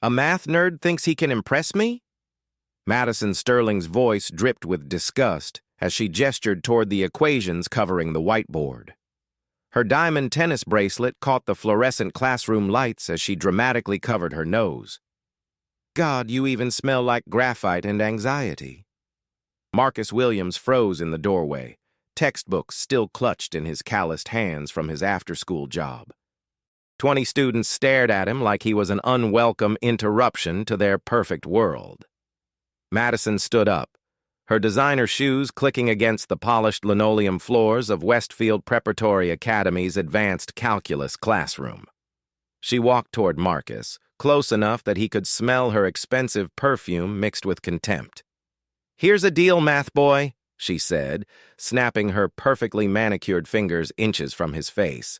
A math nerd thinks he can impress me? Madison Sterling's voice dripped with disgust as she gestured toward the equations covering the whiteboard. Her diamond tennis bracelet caught the fluorescent classroom lights as she dramatically covered her nose. God, you even smell like graphite and anxiety. Marcus Williams froze in the doorway, textbooks still clutched in his calloused hands from his after-school job. 20 students stared at him like he was an unwelcome interruption to their perfect world. Madison stood up, her designer shoes clicking against the polished linoleum floors of Westfield Preparatory Academy's advanced calculus classroom. She walked toward Marcus, close enough that he could smell her expensive perfume mixed with contempt. "Here's a deal, math boy," she said, snapping her perfectly manicured fingers inches from his face.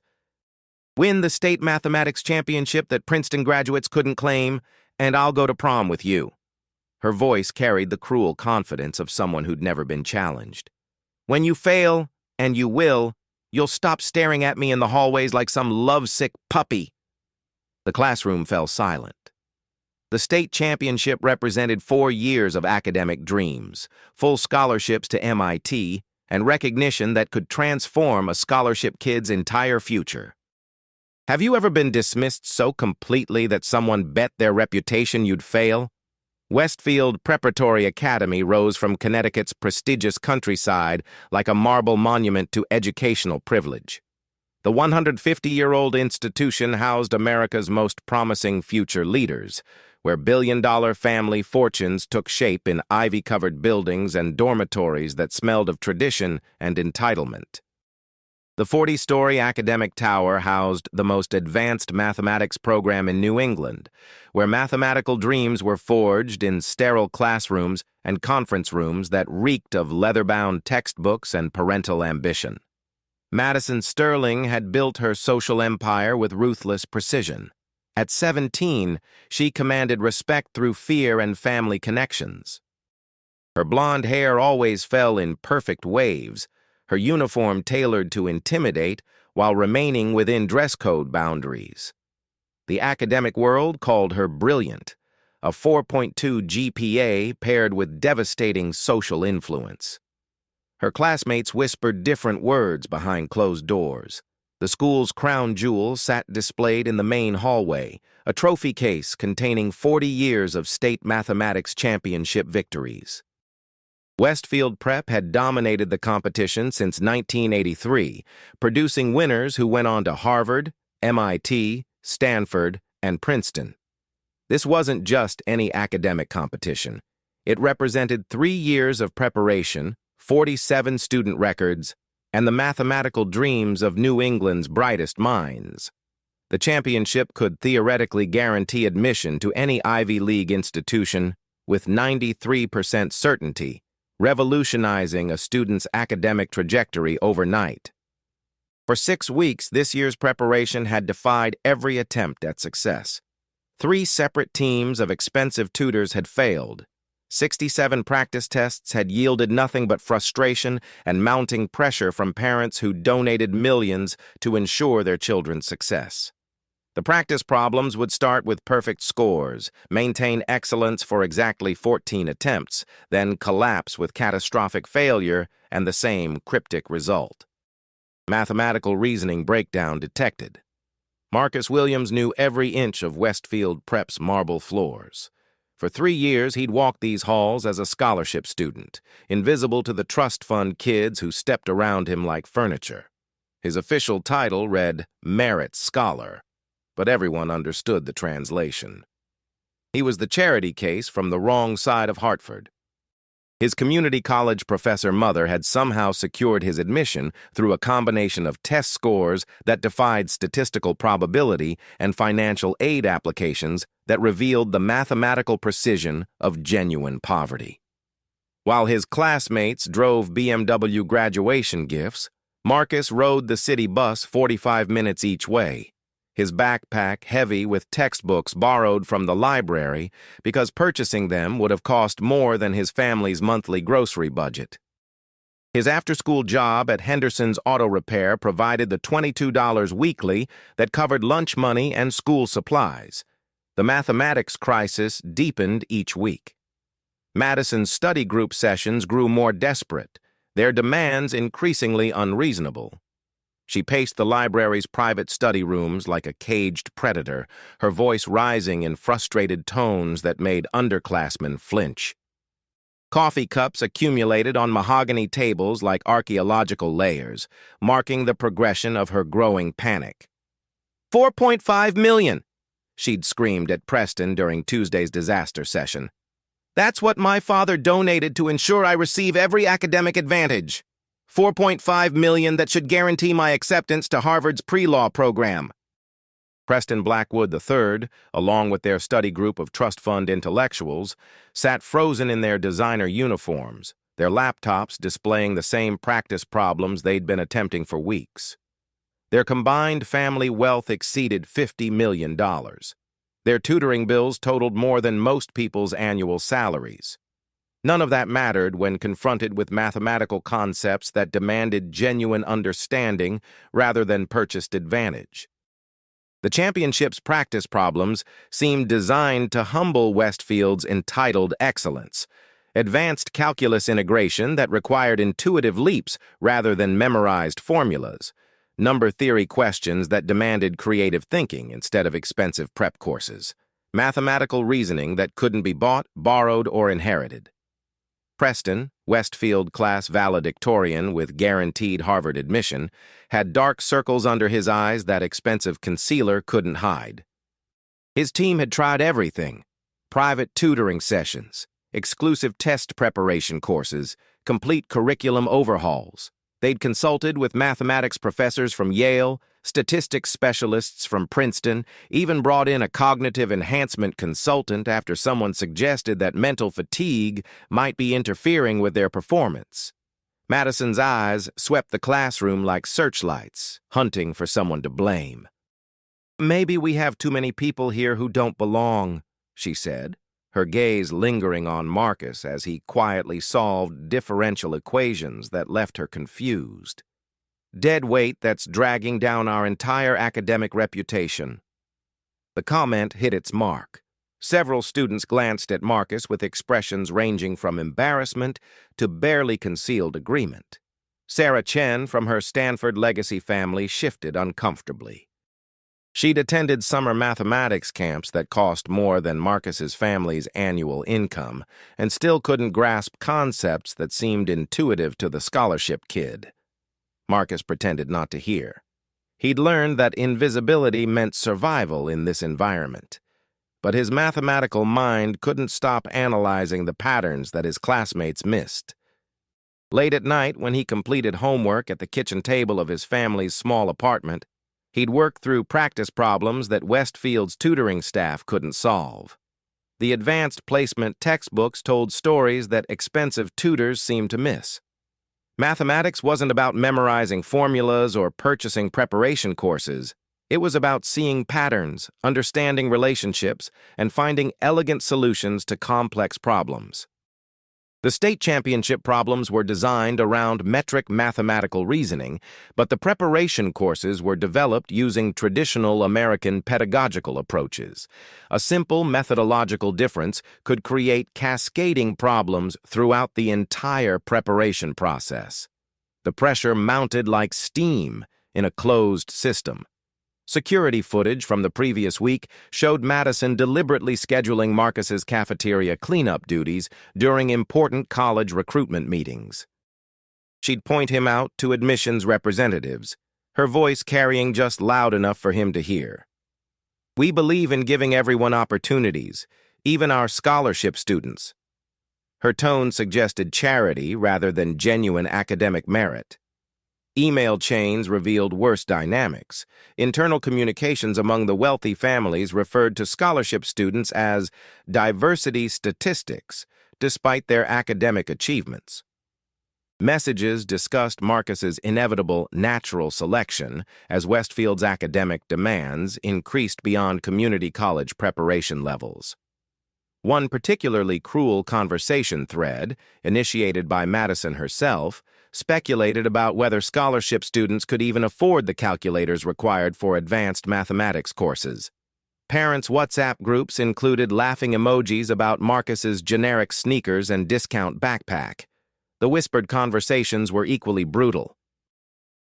"Win the state mathematics championship that Princeton graduates couldn't claim, and I'll go to prom with you." Her voice carried the cruel confidence of someone who'd never been challenged. "When you fail, and you will, you'll stop staring at me in the hallways like some lovesick puppy." The classroom fell silent. The state championship represented 4 years of academic dreams, full scholarships to MIT, and recognition that could transform a scholarship kid's entire future. Have you ever been dismissed so completely that someone bet their reputation you'd fail? Westfield Preparatory Academy rose from Connecticut's prestigious countryside like a marble monument to educational privilege. The 150-year-old institution housed America's most promising future leaders, where billion-dollar family fortunes took shape in ivy-covered buildings and dormitories that smelled of tradition and entitlement. The 40-story academic tower housed the most advanced mathematics program in New England, where mathematical dreams were forged in sterile classrooms and conference rooms that reeked of leather-bound textbooks and parental ambition. Madison Sterling had built her social empire with ruthless precision. At 17, she commanded respect through fear and family connections. Her blonde hair always fell in perfect waves, her uniform tailored to intimidate while remaining within dress code boundaries. The academic world called her brilliant, a 4.2 GPA paired with devastating social influence. Her classmates whispered different words behind closed doors. The school's crown jewel sat displayed in the main hallway, a trophy case containing 40 years of state mathematics championship victories. Westfield Prep had dominated the competition since 1983, producing winners who went on to Harvard, MIT, Stanford, and Princeton. This wasn't just any academic competition. It represented 3 years of preparation, 47 student records, and the mathematical dreams of New England's brightest minds. The championship could theoretically guarantee admission to any Ivy League institution with 93% certainty, revolutionizing a student's academic trajectory overnight. For 6 weeks, this year's preparation had defied every attempt at success. 3 separate teams of expensive tutors had failed. 67 practice tests had yielded nothing but frustration and mounting pressure from parents who donated millions to ensure their children's success. The practice problems would start with perfect scores, maintain excellence for exactly 14 attempts, then collapse with catastrophic failure and the same cryptic result. Mathematical reasoning breakdown detected. Marcus Williams knew every inch of Westfield Prep's marble floors. For 3 years, he'd walked these halls as a scholarship student, invisible to the trust fund kids who stepped around him like furniture. His official title read Merit Scholar, but everyone understood the translation. He was the charity case from the wrong side of Hartford. His community college professor mother had somehow secured his admission through a combination of test scores that defied statistical probability and financial aid applications that revealed the mathematical precision of genuine poverty. While his classmates drove BMW graduation gifts, Marcus rode the city bus 45 minutes each way, his backpack heavy with textbooks borrowed from the library because purchasing them would have cost more than his family's monthly grocery budget. His after-school job at Henderson's Auto Repair provided the $22 weekly that covered lunch money and school supplies. The mathematics crisis deepened each week. Madison's study group sessions grew more desperate, their demands increasingly unreasonable. She paced the library's private study rooms like a caged predator, her voice rising in frustrated tones that made underclassmen flinch. Coffee cups accumulated on mahogany tables like archaeological layers, marking the progression of her growing panic. 4.5 million, she'd screamed at Preston during Tuesday's disaster session. That's what my father donated to ensure I receive every academic advantage. 4.5 million that should guarantee my acceptance to Harvard's pre-law program. Preston Blackwood III, along with their study group of trust fund intellectuals, sat frozen in their designer uniforms, their laptops displaying the same practice problems they'd been attempting for weeks. Their combined family wealth exceeded $50 million. Their tutoring bills totaled more than most people's annual salaries. None of that mattered when confronted with mathematical concepts that demanded genuine understanding rather than purchased advantage. The championship's practice problems seemed designed to humble Westfield's entitled excellence, advanced calculus integration that required intuitive leaps rather than memorized formulas, number theory questions that demanded creative thinking instead of expensive prep courses, mathematical reasoning that couldn't be bought, borrowed, or inherited. Preston, Westfield class valedictorian with guaranteed Harvard admission, had dark circles under his eyes that expensive concealer couldn't hide. His team had tried everything: private tutoring sessions, exclusive test preparation courses, complete curriculum overhauls. They'd consulted with mathematics professors from Yale, statistics specialists from Princeton, even brought in a cognitive enhancement consultant after someone suggested that mental fatigue might be interfering with their performance. Madison's eyes swept the classroom like searchlights, hunting for someone to blame. "Maybe we have too many people here who don't belong," she said, her gaze lingering on Marcus as he quietly solved differential equations that left her confused. "Dead weight that's dragging down our entire academic reputation." The comment hit its mark. Several students glanced at Marcus with expressions ranging from embarrassment to barely concealed agreement. Sarah Chen from her Stanford legacy family shifted uncomfortably. She'd attended summer mathematics camps that cost more than Marcus's family's annual income and still couldn't grasp concepts that seemed intuitive to the scholarship kid. Marcus pretended not to hear. He'd learned that invisibility meant survival in this environment. But his mathematical mind couldn't stop analyzing the patterns that his classmates missed. Late at night, when he completed homework at the kitchen table of his family's small apartment, he'd work through practice problems that Westfield's tutoring staff couldn't solve. The advanced placement textbooks told stories that expensive tutors seemed to miss. Mathematics wasn't about memorizing formulas or purchasing preparation courses. It was about seeing patterns, understanding relationships, and finding elegant solutions to complex problems. The state championship problems were designed around metric mathematical reasoning, but the preparation courses were developed using traditional American pedagogical approaches. A simple methodological difference could create cascading problems throughout the entire preparation process. The pressure mounted like steam in a closed system. Security footage from the previous week showed Madison deliberately scheduling Marcus's cafeteria cleanup duties during important college recruitment meetings. She'd point him out to admissions representatives, her voice carrying just loud enough for him to hear. "We believe in giving everyone opportunities, even our scholarship students." Her tone suggested charity rather than genuine academic merit. Email chains revealed worse dynamics. Internal communications among the wealthy families referred to scholarship students as diversity statistics, despite their academic achievements. Messages discussed Marcus's inevitable natural selection as Westfield's academic demands increased beyond community college preparation levels. One particularly cruel conversation thread, initiated by Madison herself, speculated about whether scholarship students could even afford the calculators required for advanced mathematics courses. Parents' WhatsApp groups included laughing emojis about Marcus's generic sneakers and discount backpack. The whispered conversations were equally brutal.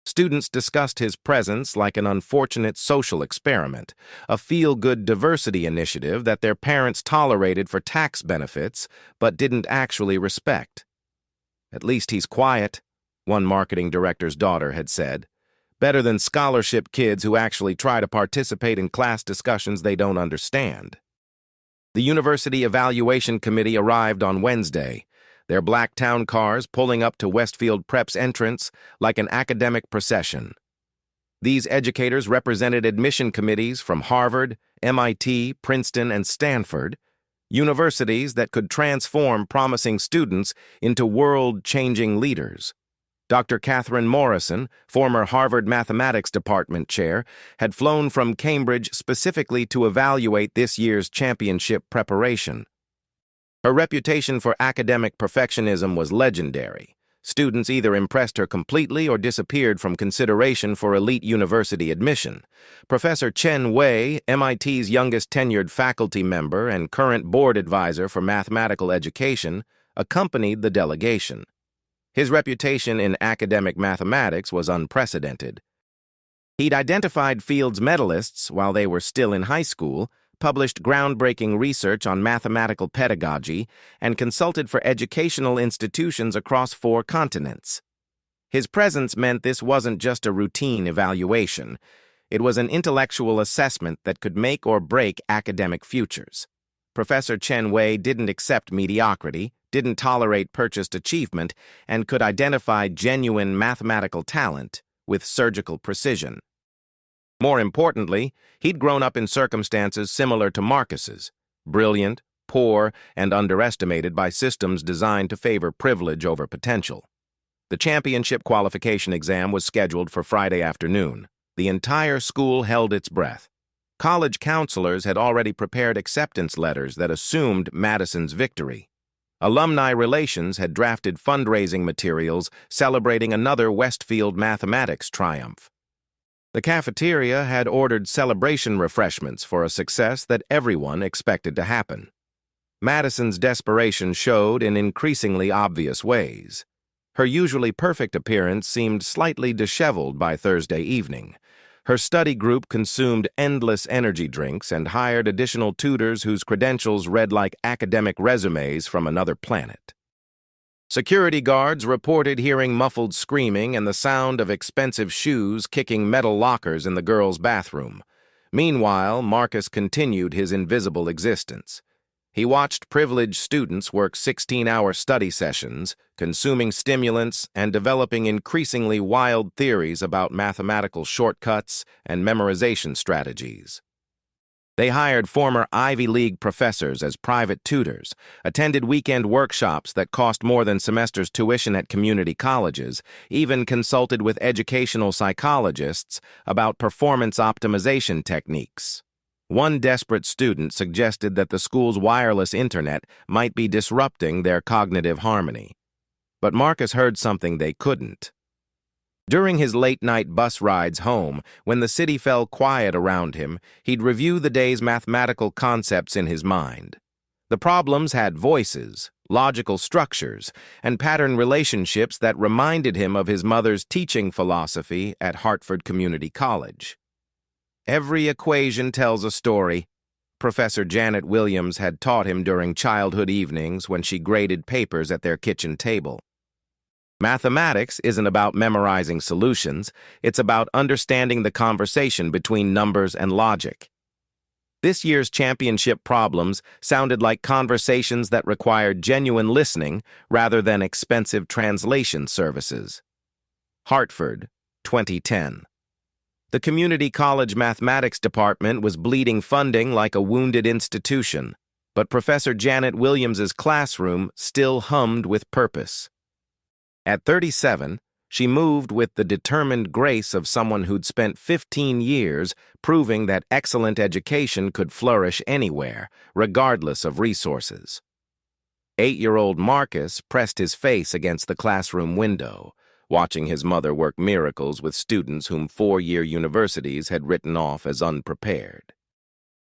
Students discussed his presence like an unfortunate social experiment, a feel-good diversity initiative that their parents tolerated for tax benefits but didn't actually respect. "At least he's quiet," one marketing director's daughter had said. "Better than scholarship kids who actually try to participate in class discussions they don't understand." The University Evaluation Committee arrived on Wednesday, their black town cars pulling up to Westfield Prep's entrance like an academic procession. These educators represented admission committees from Harvard, MIT, Princeton, and Stanford, universities that could transform promising students into world-changing leaders. Dr. Catherine Morrison, former Harvard Mathematics Department chair, had flown from Cambridge specifically to evaluate this year's championship preparation. Her reputation for academic perfectionism was legendary. Students either impressed her completely or disappeared from consideration for elite university admission. Professor Chen Wei, MIT's youngest tenured faculty member and current board advisor for mathematical education, accompanied the delegation. His reputation in academic mathematics was unprecedented. He'd identified Fields medalists while they were still in high school, published groundbreaking research on mathematical pedagogy, and consulted for educational institutions across 4 continents. His presence meant this wasn't just a routine evaluation. It was an intellectual assessment that could make or break academic futures. Professor Chen Wei didn't accept mediocrity, didn't tolerate purchased achievement, and could identify genuine mathematical talent with surgical precision. More importantly, he'd grown up in circumstances similar to Marcus's, brilliant, poor, and underestimated by systems designed to favor privilege over potential. The championship qualification exam was scheduled for Friday afternoon. The entire school held its breath. College counselors had already prepared acceptance letters that assumed Madison's victory. Alumni Relations had drafted fundraising materials celebrating another Westfield mathematics triumph. The cafeteria had ordered celebration refreshments for a success that everyone expected to happen. Madison's desperation showed in increasingly obvious ways. Her usually perfect appearance seemed slightly disheveled by Thursday evening. Her study group consumed endless energy drinks and hired additional tutors whose credentials read like academic resumes from another planet. Security guards reported hearing muffled screaming and the sound of expensive shoes kicking metal lockers in the girls' bathroom. Meanwhile, Marcus continued his invisible existence. He watched privileged students work 16-hour study sessions, consuming stimulants and developing increasingly wild theories about mathematical shortcuts and memorization strategies. They hired former Ivy League professors as private tutors, attended weekend workshops that cost more than semester's tuition at community colleges, even consulted with educational psychologists about performance optimization techniques. One desperate student suggested that the school's wireless internet might be disrupting their cognitive harmony. But Marcus heard something they couldn't. During his late-night bus rides home, when the city fell quiet around him, he'd review the day's mathematical concepts in his mind. The problems had voices, logical structures, and pattern relationships that reminded him of his mother's teaching philosophy at Hartford Community College. Every equation tells a story, Professor Janet Williams had taught him during childhood evenings when she graded papers at their kitchen table. Mathematics isn't about memorizing solutions, it's about understanding the conversation between numbers and logic. This year's championship problems sounded like conversations that required genuine listening rather than expensive translation services. Hartford, 2010. The community college mathematics department was bleeding funding like a wounded institution, but Professor Janet Williams's classroom still hummed with purpose. At 37, she moved with the determined grace of someone who'd spent 15 years proving that excellent education could flourish anywhere, regardless of resources. 8-year-old Marcus pressed his face against the classroom window, watching his mother work miracles with students whom 4-year universities had written off as unprepared.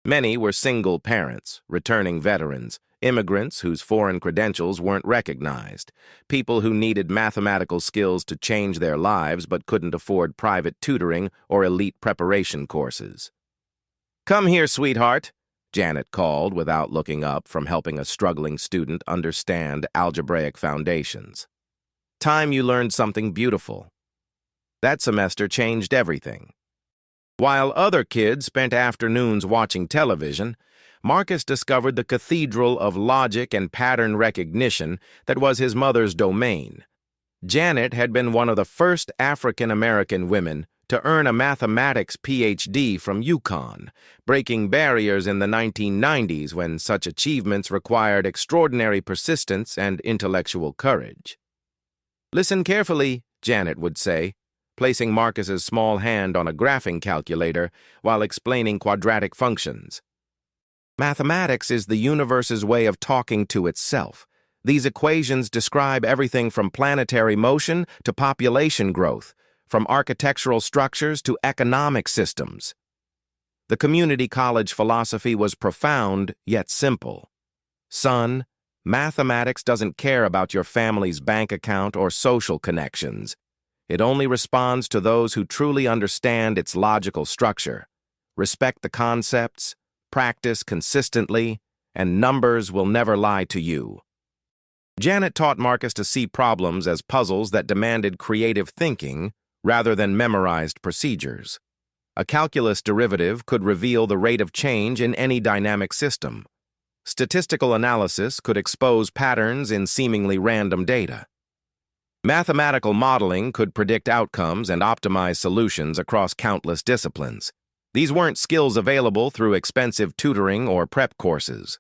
Many were single parents, returning veterans, immigrants whose foreign credentials weren't recognized, people who needed mathematical skills to change their lives but couldn't afford private tutoring or elite preparation courses. "Come here, sweetheart," Janet called without looking up from helping a struggling student understand algebraic foundations. "Time you learned something beautiful." That semester changed everything. While other kids spent afternoons watching television, Marcus discovered the cathedral of logic and pattern recognition that was his mother's domain. Janet had been one of the first African-American women to earn a mathematics PhD from UConn, breaking barriers in the 1990s when such achievements required extraordinary persistence and intellectual courage. "Listen carefully," Janet would say, placing Marcus's small hand on a graphing calculator while explaining quadratic functions. "Mathematics is the universe's way of talking to itself. These equations describe everything from planetary motion to population growth, from architectural structures to economic systems." The community college philosophy was profound yet simple. "Son, mathematics doesn't care about your family's bank account or social connections. It only responds to those who truly understand its logical structure. Respect the concepts, practice consistently, and numbers will never lie to you." Janet taught Marcus to see problems as puzzles that demanded creative thinking rather than memorized procedures. A calculus derivative could reveal the rate of change in any dynamic system. Statistical analysis could expose patterns in seemingly random data. Mathematical modeling could predict outcomes and optimize solutions across countless disciplines. These weren't skills available through expensive tutoring or prep courses.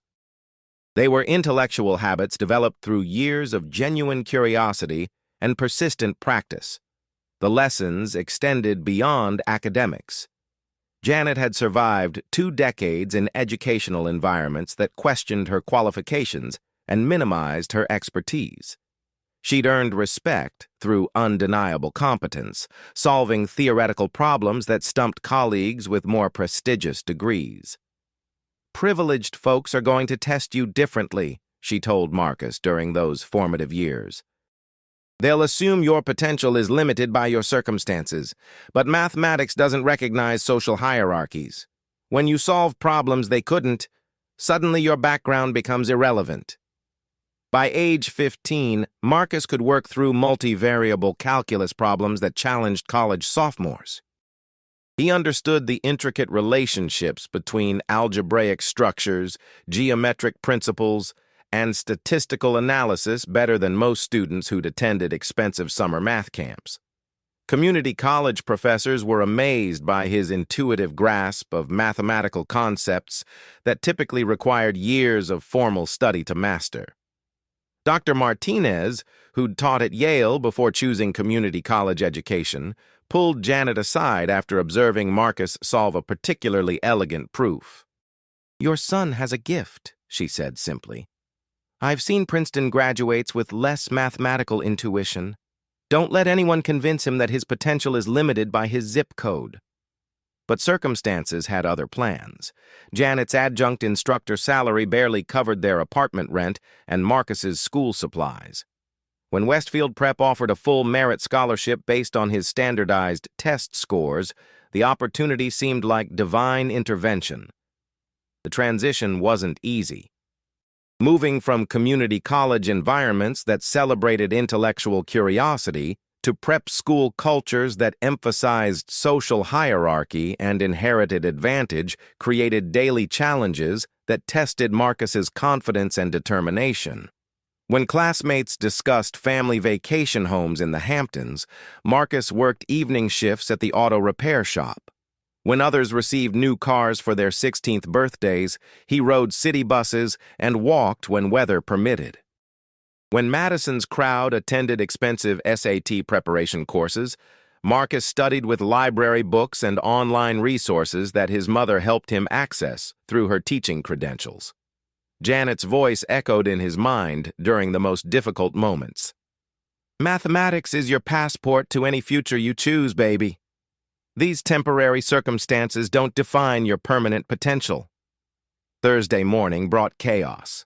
They were intellectual habits developed through years of genuine curiosity and persistent practice. The lessons extended beyond academics. Janet had survived 2 decades in educational environments that questioned her qualifications and minimized her expertise. She'd earned respect through undeniable competence, solving theoretical problems that stumped colleagues with more prestigious degrees. "Privileged folks are going to test you differently," she told Marcus during those formative years. "They'll assume your potential is limited by your circumstances, but mathematics doesn't recognize social hierarchies. When you solve problems they couldn't, suddenly your background becomes irrelevant." By age 15, Marcus could work through multivariable calculus problems that challenged college sophomores. He understood the intricate relationships between algebraic structures, geometric principles, and statistical analysis better than most students who'd attended expensive summer math camps. Community college professors were amazed by his intuitive grasp of mathematical concepts that typically required years of formal study to master. Dr. Martinez, who'd taught at Yale before choosing community college education, pulled Janet aside after observing Marcus solve a particularly elegant proof. "Your son has a gift," she said simply. "I've seen Princeton graduates with less mathematical intuition. Don't let anyone convince him that his potential is limited by his zip code." But circumstances had other plans. Janet's adjunct instructor salary barely covered their apartment rent and Marcus's school supplies. When Westfield Prep offered a full merit scholarship based on his standardized test scores, the opportunity seemed like divine intervention. The transition wasn't easy. Moving from community college environments that celebrated intellectual curiosity to prep school cultures that emphasized social hierarchy and inherited advantage created daily challenges that tested Marcus's confidence and determination. When classmates discussed family vacation homes in the Hamptons, Marcus worked evening shifts at the auto repair shop. When others received new cars for their 16th birthdays, he rode city buses and walked when weather permitted. When Madison's crowd attended expensive SAT preparation courses, Marcus studied with library books and online resources that his mother helped him access through her teaching credentials. Janet's voice echoed in his mind during the most difficult moments. "Mathematics is your passport to any future you choose, baby. These temporary circumstances don't define your permanent potential." Thursday morning brought chaos.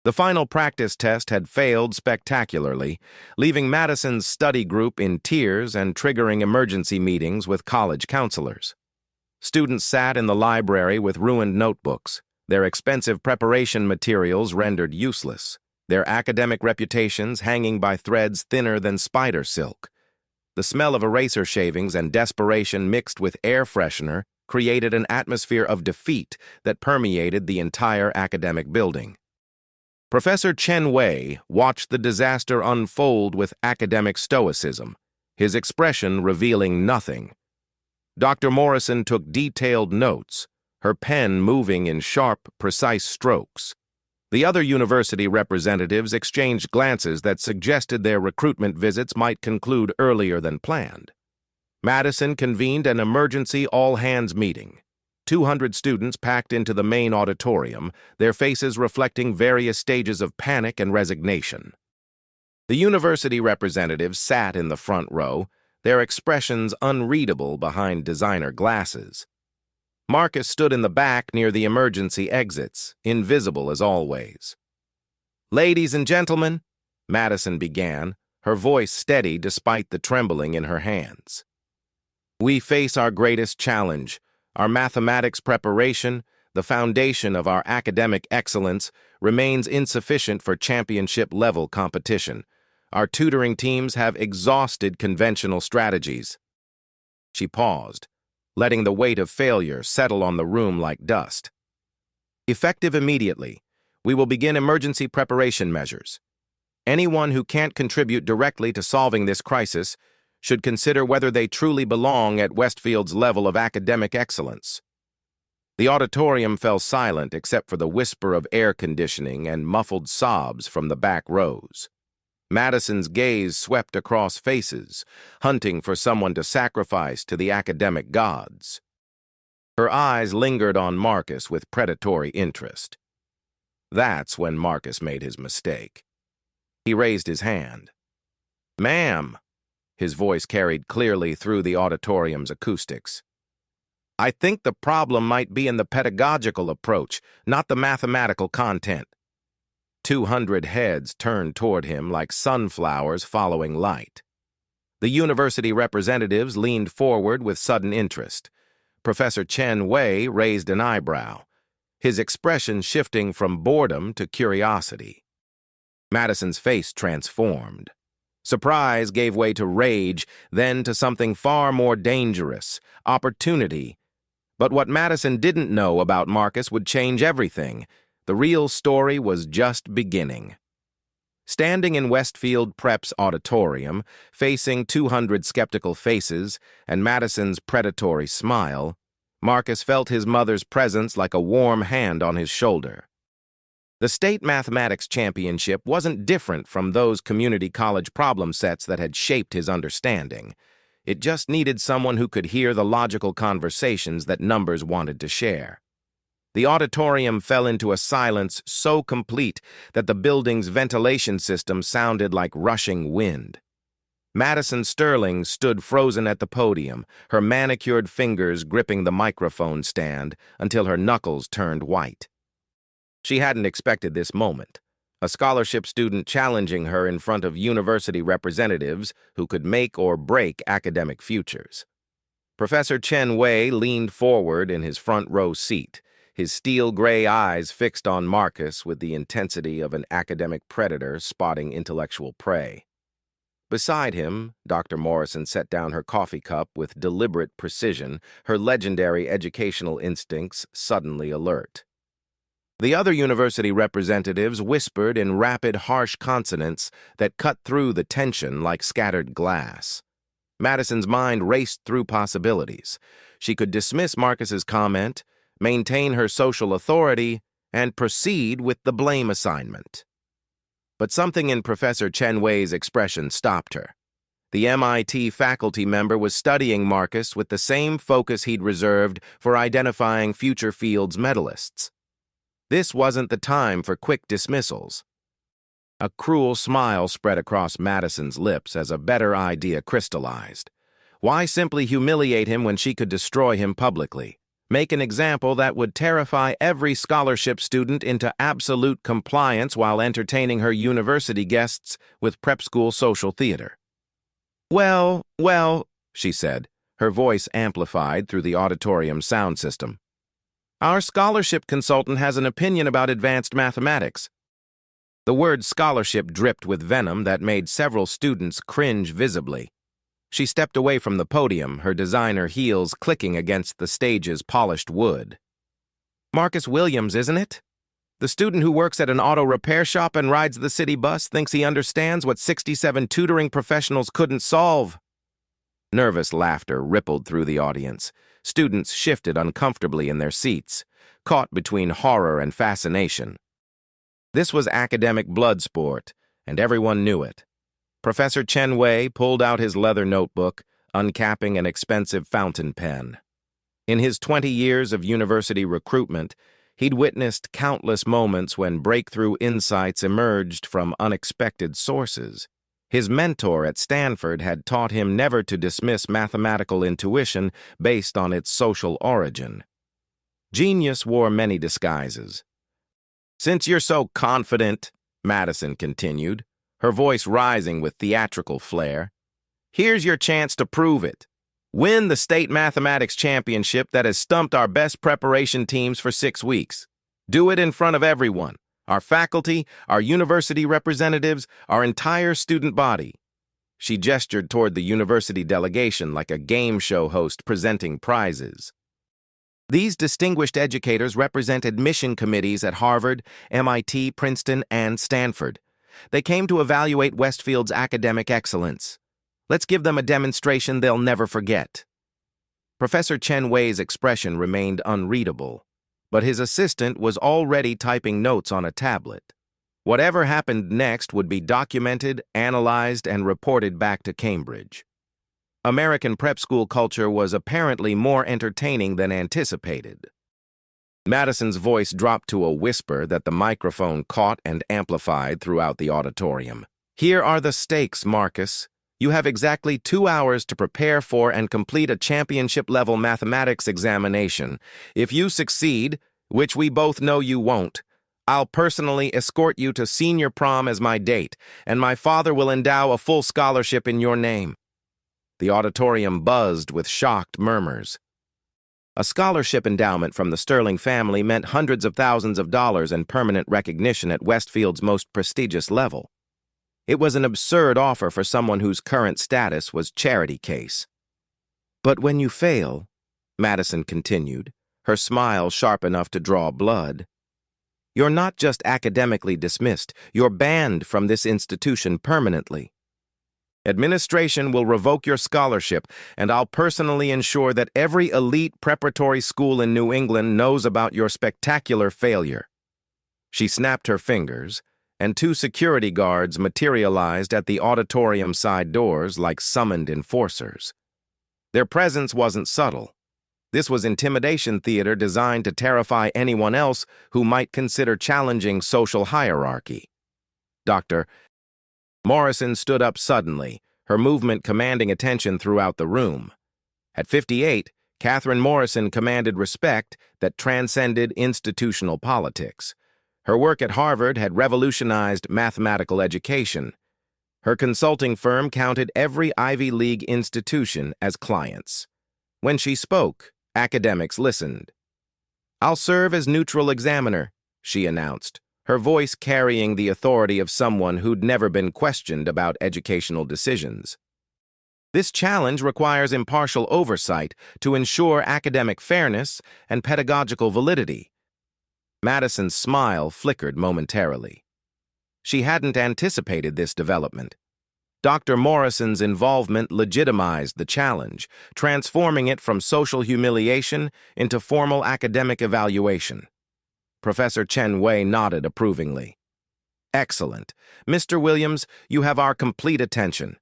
The final practice test had failed spectacularly, leaving Madison's study group in tears and triggering emergency meetings with college counselors. Students sat in the library with ruined notebooks, their expensive preparation materials rendered useless, their academic reputations hanging by threads thinner than spider silk. The smell of eraser shavings and desperation mixed with air freshener created an atmosphere of defeat that permeated the entire academic building. Professor Chen Wei watched the disaster unfold with academic stoicism, his expression revealing nothing. Dr. Morrison took detailed notes, her pen moving in sharp, precise strokes. The other university representatives exchanged glances that suggested their recruitment visits might conclude earlier than planned. Madison convened an emergency all-hands meeting. 200 students packed into the main auditorium, their faces reflecting various stages of panic and resignation. The university representatives sat in the front row, their expressions unreadable behind designer glasses. Marcus stood in the back near the emergency exits, invisible as always. "Ladies and gentlemen," Madison began, her voice steady despite the trembling in her hands. "We face our greatest challenge. Our mathematics preparation, the foundation of our academic excellence, remains insufficient for championship-level competition. Our tutoring teams have exhausted conventional strategies." She paused, letting the weight of failure settle on the room like dust. "Effective immediately, we will begin emergency preparation measures. Anyone who can't contribute directly to solving this crisis should consider whether they truly belong at Westfield's level of academic excellence." The auditorium fell silent except for the whisper of air conditioning and muffled sobs from the back rows. Madison's gaze swept across faces, hunting for someone to sacrifice to the academic gods. Her eyes lingered on Marcus with predatory interest. That's when Marcus made his mistake. He raised his hand. "Ma'am," his voice carried clearly through the auditorium's acoustics. "I think the problem might be in the pedagogical approach, not the mathematical content." 200 heads turned toward him like sunflowers following light. The university representatives leaned forward with sudden interest. Professor Chen Wei raised an eyebrow, his expression shifting from boredom to curiosity. Madison's face transformed. Surprise gave way to rage, then to something far more dangerous, opportunity. But what Madison didn't know about Marcus would change everything. The real story was just beginning. Standing in Westfield Prep's auditorium, facing 200 skeptical faces and Madison's predatory smile, Marcus felt his mother's presence like a warm hand on his shoulder. The state mathematics championship wasn't different from those community college problem sets that had shaped his understanding. It just needed someone who could hear the logical conversations that numbers wanted to share. The auditorium fell into a silence so complete that the building's ventilation system sounded like rushing wind. Madison Sterling stood frozen at the podium, her manicured fingers gripping the microphone stand until her knuckles turned white. She hadn't expected this moment, a scholarship student challenging her in front of university representatives who could make or break academic futures. Professor Chen Wei leaned forward in his front row seat, his steel-gray eyes fixed on Marcus with the intensity of an academic predator spotting intellectual prey. Beside him, Dr. Morrison set down her coffee cup with deliberate precision, her legendary educational instincts suddenly alert. The other university representatives whispered in rapid, harsh consonants that cut through the tension like scattered glass. Madison's mind raced through possibilities. She could dismiss Marcus's comment, maintain her social authority, and proceed with the blame assignment. But something in Professor Chen Wei's expression stopped her. The MIT faculty member was studying Marcus with the same focus he'd reserved for identifying future Fields medalists. This wasn't the time for quick dismissals. A cruel smile spread across Madison's lips as a better idea crystallized. Why simply humiliate him when she could destroy him publicly? Make an example that would terrify every scholarship student into absolute compliance while entertaining her university guests with prep school social theater. Well, she said, her voice amplified through the auditorium sound system. Our scholarship consultant has an opinion about advanced mathematics. The word scholarship dripped with venom that made several students cringe visibly. She stepped away from the podium, her designer heels clicking against the stage's polished wood. Marcus Williams, isn't it? The student who works at an auto repair shop and rides the city bus thinks he understands what 67 tutoring professionals couldn't solve. Nervous laughter rippled through the audience. Students shifted uncomfortably in their seats, caught between horror and fascination. This was academic blood sport, and everyone knew it. Professor Chen Wei pulled out his leather notebook, uncapping an expensive fountain pen. In his 20 years of university recruitment, he'd witnessed countless moments when breakthrough insights emerged from unexpected sources. His mentor at Stanford had taught him never to dismiss mathematical intuition based on its social origin. Genius wore many disguises. "Since you're so confident," Madison continued, her voice rising with theatrical flair, "here's your chance to prove it. Win the state mathematics championship that has stumped our best preparation teams for 6 weeks. Do it in front of everyone, our faculty, our university representatives, our entire student body." She gestured toward the university delegation like a game show host presenting prizes. These distinguished educators represent admission committees at Harvard, MIT, Princeton, and Stanford. They came to evaluate Westfield's academic excellence. Let's give them a demonstration they'll never forget. Professor Chen Wei's expression remained unreadable, but his assistant was already typing notes on a tablet. Whatever happened next would be documented, analyzed, and reported back to Cambridge. American prep school culture was apparently more entertaining than anticipated. Madison's voice dropped to a whisper that the microphone caught and amplified throughout the auditorium. "Here are the stakes, Marcus. You have exactly 2 hours to prepare for and complete a championship-level mathematics examination. If you succeed, which we both know you won't, I'll personally escort you to senior prom as my date, and my father will endow a full scholarship in your name." The auditorium buzzed with shocked murmurs. A scholarship endowment from the Sterling family meant hundreds of thousands of dollars and permanent recognition at Westfield's most prestigious level. It was an absurd offer for someone whose current status was charity case. "But when you fail," Madison continued, her smile sharp enough to draw blood, "you're not just academically dismissed, you're banned from this institution permanently. Administration will revoke your scholarship, and I'll personally ensure that every elite preparatory school in New England knows about your spectacular failure." She snapped her fingers, and 2 security guards materialized at the auditorium side doors like summoned enforcers. Their presence wasn't subtle. This was intimidation theater designed to terrify anyone else who might consider challenging social hierarchy. Dr. Morrison stood up suddenly, her movement commanding attention throughout the room. At 58, Catherine Morrison commanded respect that transcended institutional politics. Her work at Harvard had revolutionized mathematical education. Her consulting firm counted every Ivy League institution as clients. When she spoke, academics listened. "I'll serve as neutral examiner," she announced, her voice carrying the authority of someone who'd never been questioned about educational decisions. "This challenge requires impartial oversight to ensure academic fairness and pedagogical validity." Madison's smile flickered momentarily. She hadn't anticipated this development. Dr. Morrison's involvement legitimized the challenge, transforming it from social humiliation into formal academic evaluation. Professor Chen Wei nodded approvingly. "Excellent. Mr. Williams, you have our complete attention."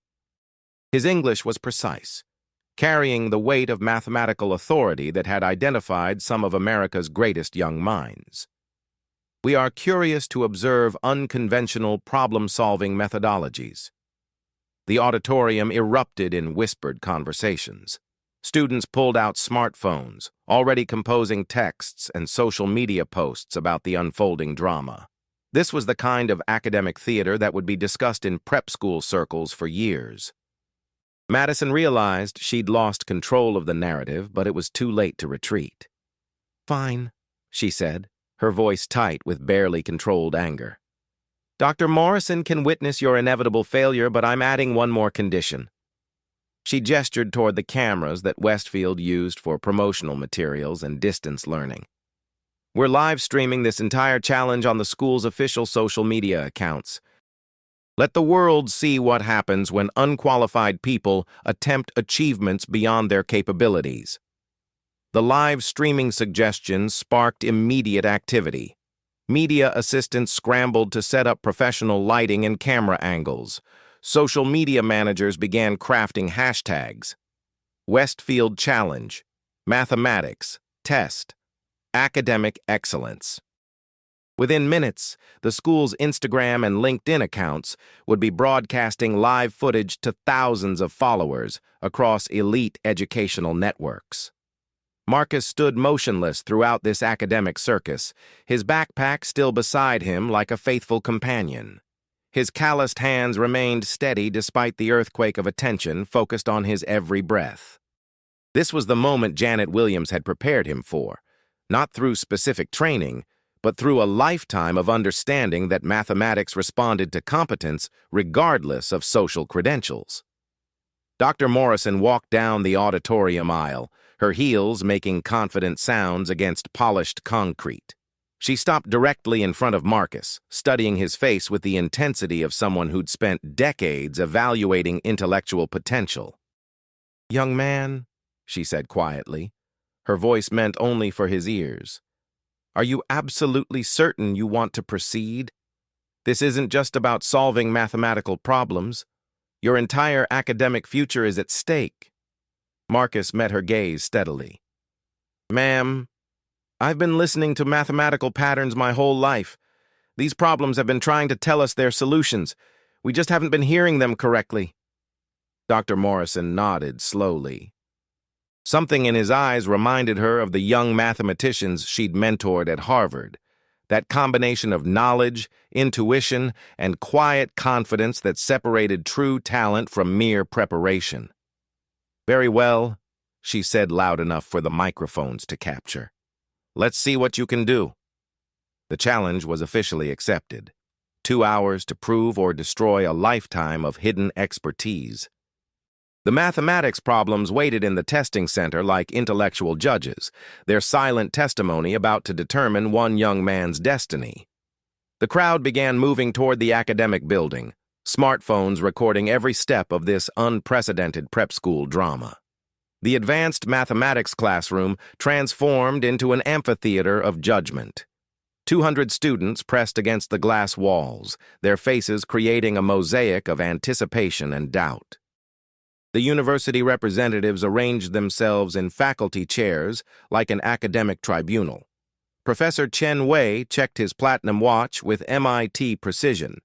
His English was precise, carrying the weight of mathematical authority that had identified some of America's greatest young minds. "We are curious to observe unconventional problem-solving methodologies." The auditorium erupted in whispered conversations. Students pulled out smartphones, already composing texts and social media posts about the unfolding drama. This was the kind of academic theater that would be discussed in prep school circles for years. Madison realized she'd lost control of the narrative, but it was too late to retreat. "Fine," she said, her voice tight with barely controlled anger. "Dr. Morrison can witness your inevitable failure, but I'm adding one more condition." She gestured toward the cameras that Westfield used for promotional materials and distance learning. "We're live streaming this entire challenge on the school's official social media accounts. Let the world see what happens when unqualified people attempt achievements beyond their capabilities." The live streaming suggestions sparked immediate activity. Media assistants scrambled to set up professional lighting and camera angles. Social media managers began crafting hashtags. Westfield Challenge, Mathematics, Test, Academic Excellence. Within minutes, the school's Instagram and LinkedIn accounts would be broadcasting live footage to thousands of followers across elite educational networks. Marcus stood motionless throughout this academic circus, his backpack still beside him like a faithful companion. His calloused hands remained steady despite the earthquake of attention focused on his every breath. This was the moment Janet Williams had prepared him for, not through specific training, but through a lifetime of understanding that mathematics responded to competence regardless of social credentials. Dr. Morrison walked down the auditorium aisle, her heels making confident sounds against polished concrete. She stopped directly in front of Marcus, studying his face with the intensity of someone who'd spent decades evaluating intellectual potential. "Young man," she said quietly, her voice meant only for his ears, "are you absolutely certain you want to proceed? This isn't just about solving mathematical problems. Your entire academic future is at stake." Marcus met her gaze steadily. "Ma'am, I've been listening to mathematical patterns my whole life. These problems have been trying to tell us their solutions. We just haven't been hearing them correctly." Dr. Morrison nodded slowly. Something in his eyes reminded her of the young mathematicians she'd mentored at Harvard, that combination of knowledge, intuition, and quiet confidence that separated true talent from mere preparation. "Very well," she said loud enough for the microphones to capture. "Let's see what you can do." The challenge was officially accepted. 2 hours to prove or destroy a lifetime of hidden expertise. The mathematics problems waited in the testing center like intellectual judges, their silent testimony about to determine one young man's destiny. The crowd began moving toward the academic building, smartphones recording every step of this unprecedented prep school drama. The advanced mathematics classroom transformed into an amphitheater of judgment. 200 students pressed against the glass walls, their faces creating a mosaic of anticipation and doubt. The university representatives arranged themselves in faculty chairs like an academic tribunal. Professor Chen Wei checked his platinum watch with MIT precision.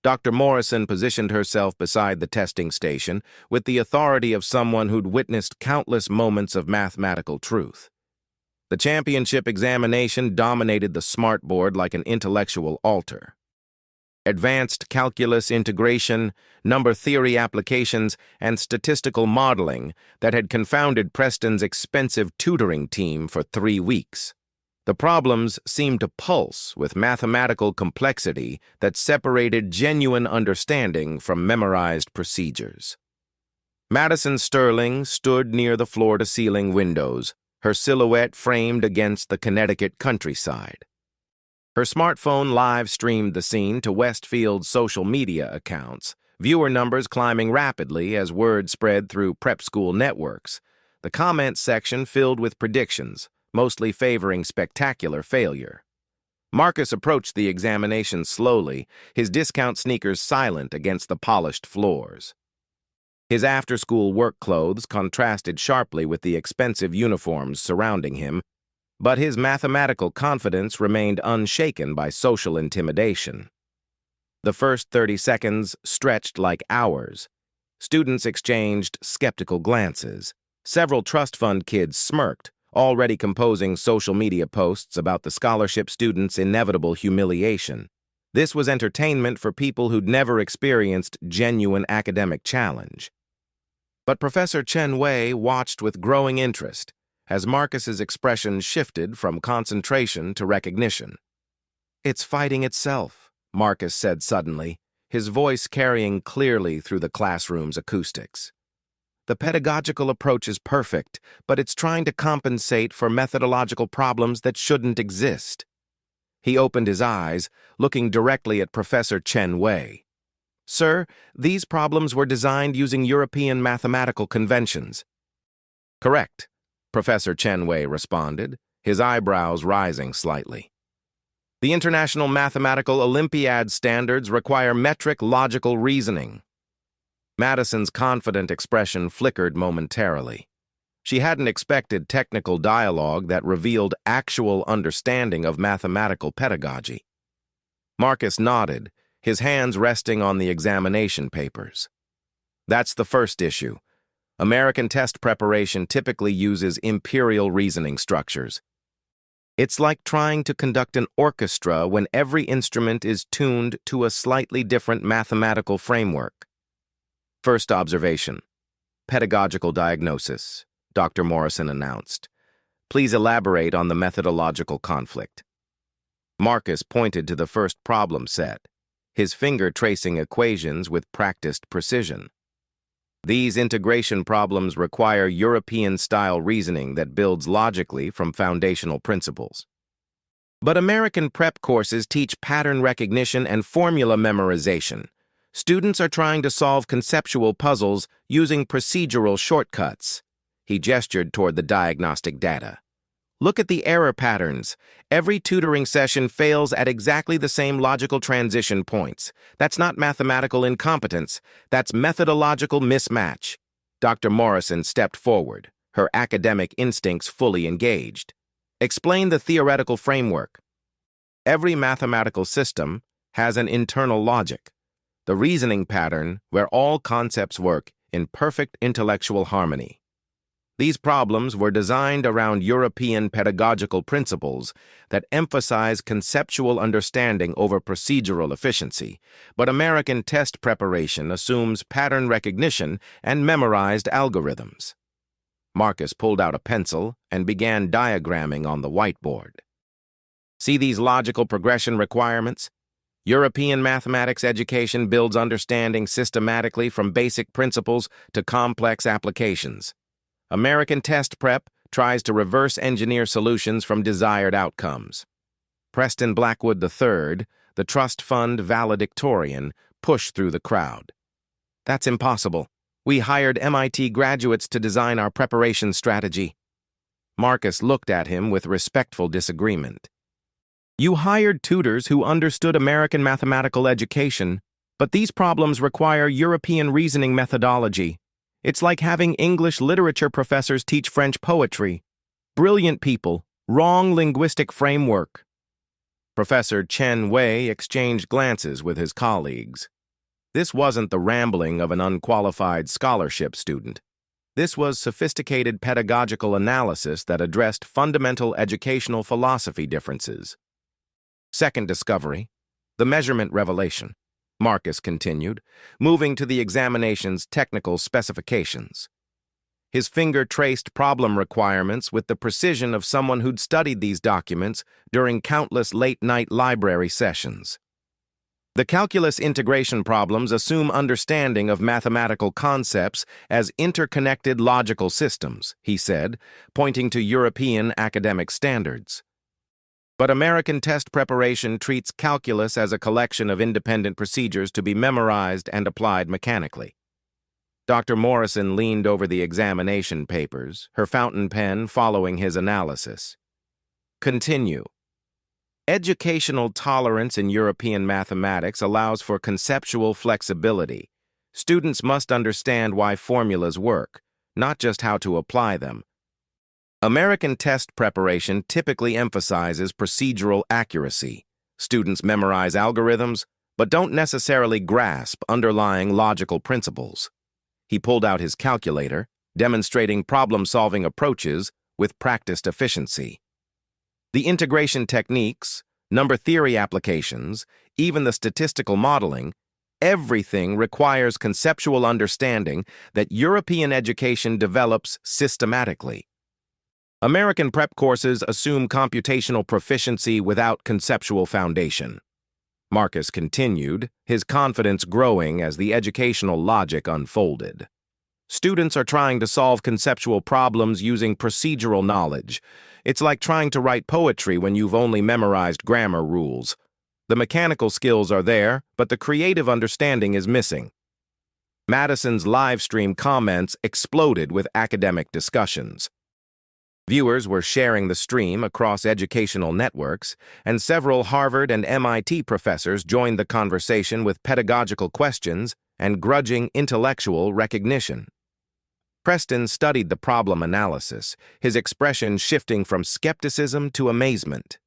Dr. Morrison positioned herself beside the testing station with the authority of someone who'd witnessed countless moments of mathematical truth. The championship examination dominated the smartboard like an intellectual altar. Advanced calculus integration, number theory applications, and statistical modeling that had confounded Preston's expensive tutoring team for 3 weeks. The problems seemed to pulse with mathematical complexity that separated genuine understanding from memorized procedures. Madison Sterling stood near the floor-to-ceiling windows, her silhouette framed against the Connecticut countryside. Her smartphone live-streamed the scene to Westfield's social media accounts, viewer numbers climbing rapidly as word spread through prep school networks. The comments section filled with predictions, mostly favoring spectacular failure. Marcus approached the examination slowly, his discount sneakers silent against the polished floors. His after-school work clothes contrasted sharply with the expensive uniforms surrounding him, but his mathematical confidence remained unshaken by social intimidation. The first 30 seconds stretched like hours. Students exchanged skeptical glances, Several trust fund kids smirked, already composing social media posts about the scholarship students' inevitable humiliation. This was entertainment for people who'd never experienced genuine academic challenge. But Professor Chen Wei watched with growing interest as Marcus's expression shifted from concentration to recognition. "It's fighting itself," Marcus said suddenly, his voice carrying clearly through the classroom's acoustics. "The pedagogical approach is perfect, but it's trying to compensate for methodological problems that shouldn't exist." He opened his eyes, looking directly at Professor Chen Wei. "Sir, these problems were designed using European mathematical conventions." "Correct," Professor Chen Wei responded, his eyebrows rising slightly. "The International Mathematical Olympiad standards require metric logical reasoning." Madison's confident expression flickered momentarily. She hadn't expected technical dialogue that revealed actual understanding of mathematical pedagogy. Marcus nodded, his hands resting on the examination papers. "That's the first issue. American test preparation typically uses imperial reasoning structures. It's like trying to conduct an orchestra when every instrument is tuned to a slightly different mathematical framework." "First observation. Pedagogical diagnosis," Dr. Morrison announced. "Please elaborate on the methodological conflict." Marcus pointed to the first problem set, his finger tracing equations with practiced precision. "These integration problems require European-style reasoning that builds logically from foundational principles. But American prep courses teach pattern recognition and formula memorization. Students are trying to solve conceptual puzzles using procedural shortcuts." He gestured toward the diagnostic data. "Look at the error patterns. Every tutoring session fails at exactly the same logical transition points. That's not mathematical incompetence. That's methodological mismatch." Dr. Morrison stepped forward, her academic instincts fully engaged. "Explain the theoretical framework." "Every mathematical system has an internal logic, the reasoning pattern where all concepts work in perfect intellectual harmony. These problems were designed around European pedagogical principles that emphasize conceptual understanding over procedural efficiency, but American test preparation assumes pattern recognition and memorized algorithms." Marcus pulled out a pencil and began diagramming on the whiteboard. "See these logical progression requirements? European mathematics education builds understanding systematically from basic principles to complex applications. American test prep tries to reverse engineer solutions from desired outcomes." Preston Blackwood III, the trust fund valedictorian, pushed through the crowd. "That's impossible. We hired MIT graduates to design our preparation strategy." Marcus looked at him with respectful disagreement. "You hired tutors who understood American mathematical education, but these problems require European reasoning methodology. It's like having English literature professors teach French poetry. Brilliant people, wrong linguistic framework." Professor Chen Wei exchanged glances with his colleagues. This wasn't the rambling of an unqualified scholarship student. This was sophisticated pedagogical analysis that addressed fundamental educational philosophy differences. "Second discovery, the measurement revelation," Marcus continued, moving to the examination's technical specifications. His finger traced problem requirements with the precision of someone who'd studied these documents during countless late-night library sessions. "The calculus integration problems assume understanding of mathematical concepts as interconnected logical systems," he said, pointing to European academic standards. "But American test preparation treats calculus as a collection of independent procedures to be memorized and applied mechanically." Dr. Morrison leaned over the examination papers, her fountain pen following his analysis. "Continue. Educational tolerance in European mathematics allows for conceptual flexibility. Students must understand why formulas work, not just how to apply them. American test preparation typically emphasizes procedural accuracy. Students memorize algorithms, but don't necessarily grasp underlying logical principles." He pulled out his calculator, demonstrating problem-solving approaches with practiced efficiency. The integration techniques, number theory applications, even the statistical modeling, everything requires conceptual understanding that European education develops systematically. American prep courses assume computational proficiency without conceptual foundation. Marcus continued, his confidence growing as the educational logic unfolded. Students are trying to solve conceptual problems using procedural knowledge. It's like trying to write poetry when you've only memorized grammar rules. The mechanical skills are there, but the creative understanding is missing. Madison's live stream comments exploded with academic discussions. Viewers were sharing the stream across educational networks, and several Harvard and MIT professors joined the conversation with pedagogical questions and grudging intellectual recognition. Preston studied the problem analysis, his expression shifting from skepticism to amazement.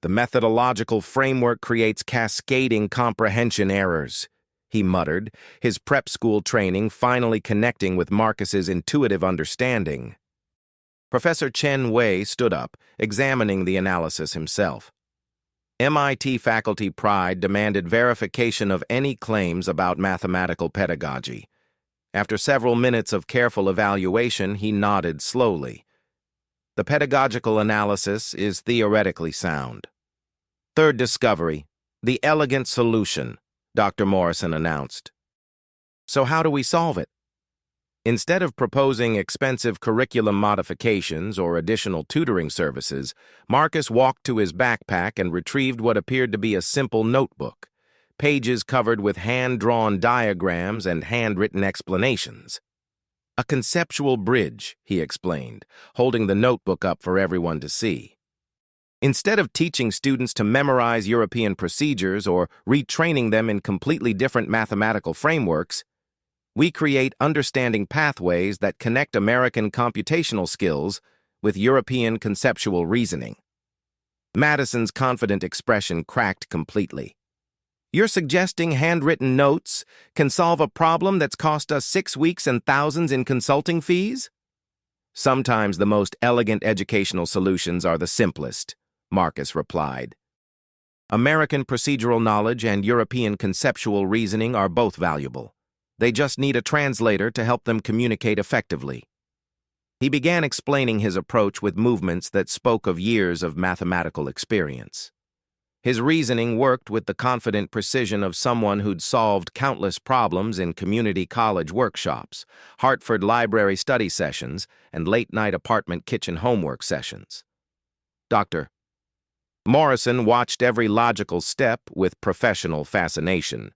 The methodological framework creates cascading comprehension errors, he muttered, his prep school training finally connecting with Marcus's intuitive understanding. Professor Chen Wei stood up, examining the analysis himself. MIT faculty pride demanded verification of any claims about mathematical pedagogy. After several minutes of careful evaluation, he nodded slowly. The pedagogical analysis is theoretically sound. Third discovery, the elegant solution, Dr. Morrison announced. So how do we solve it? Instead of proposing expensive curriculum modifications or additional tutoring services, Marcus walked to his backpack and retrieved what appeared to be a simple notebook, pages covered with hand-drawn diagrams and handwritten explanations. A conceptual bridge, he explained, holding the notebook up for everyone to see. Instead of teaching students to memorize European procedures or retraining them in completely different mathematical frameworks, we create understanding pathways that connect American computational skills with European conceptual reasoning. Madison's confident expression cracked completely. You're suggesting handwritten notes can solve a problem that's cost us 6 weeks and thousands in consulting fees? Sometimes the most elegant educational solutions are the simplest, Marcus replied. American procedural knowledge and European conceptual reasoning are both valuable. They just need a translator to help them communicate effectively. He began explaining his approach with movements that spoke of years of mathematical experience. His reasoning worked with the confident precision of someone who'd solved countless problems in community college workshops, Hartford library study sessions, and late-night apartment kitchen homework sessions. Dr. Morrison watched every logical step with professional fascination.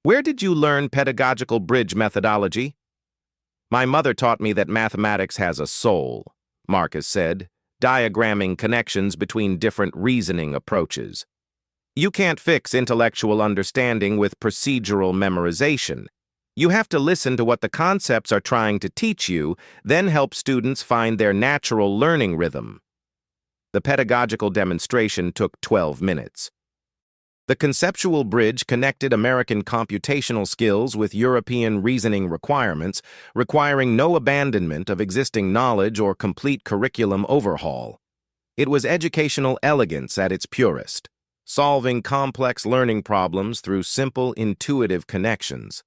Where did you learn pedagogical bridge methodology? My mother taught me that mathematics has a soul, Marcus said, diagramming connections between different reasoning approaches. You can't fix intellectual understanding with procedural memorization. You have to listen to what the concepts are trying to teach you, then help students find their natural learning rhythm. The pedagogical demonstration took 12 minutes. The conceptual bridge connected American computational skills with European reasoning requirements, requiring no abandonment of existing knowledge or complete curriculum overhaul. It was educational elegance at its purest, solving complex learning problems through simple, intuitive connections.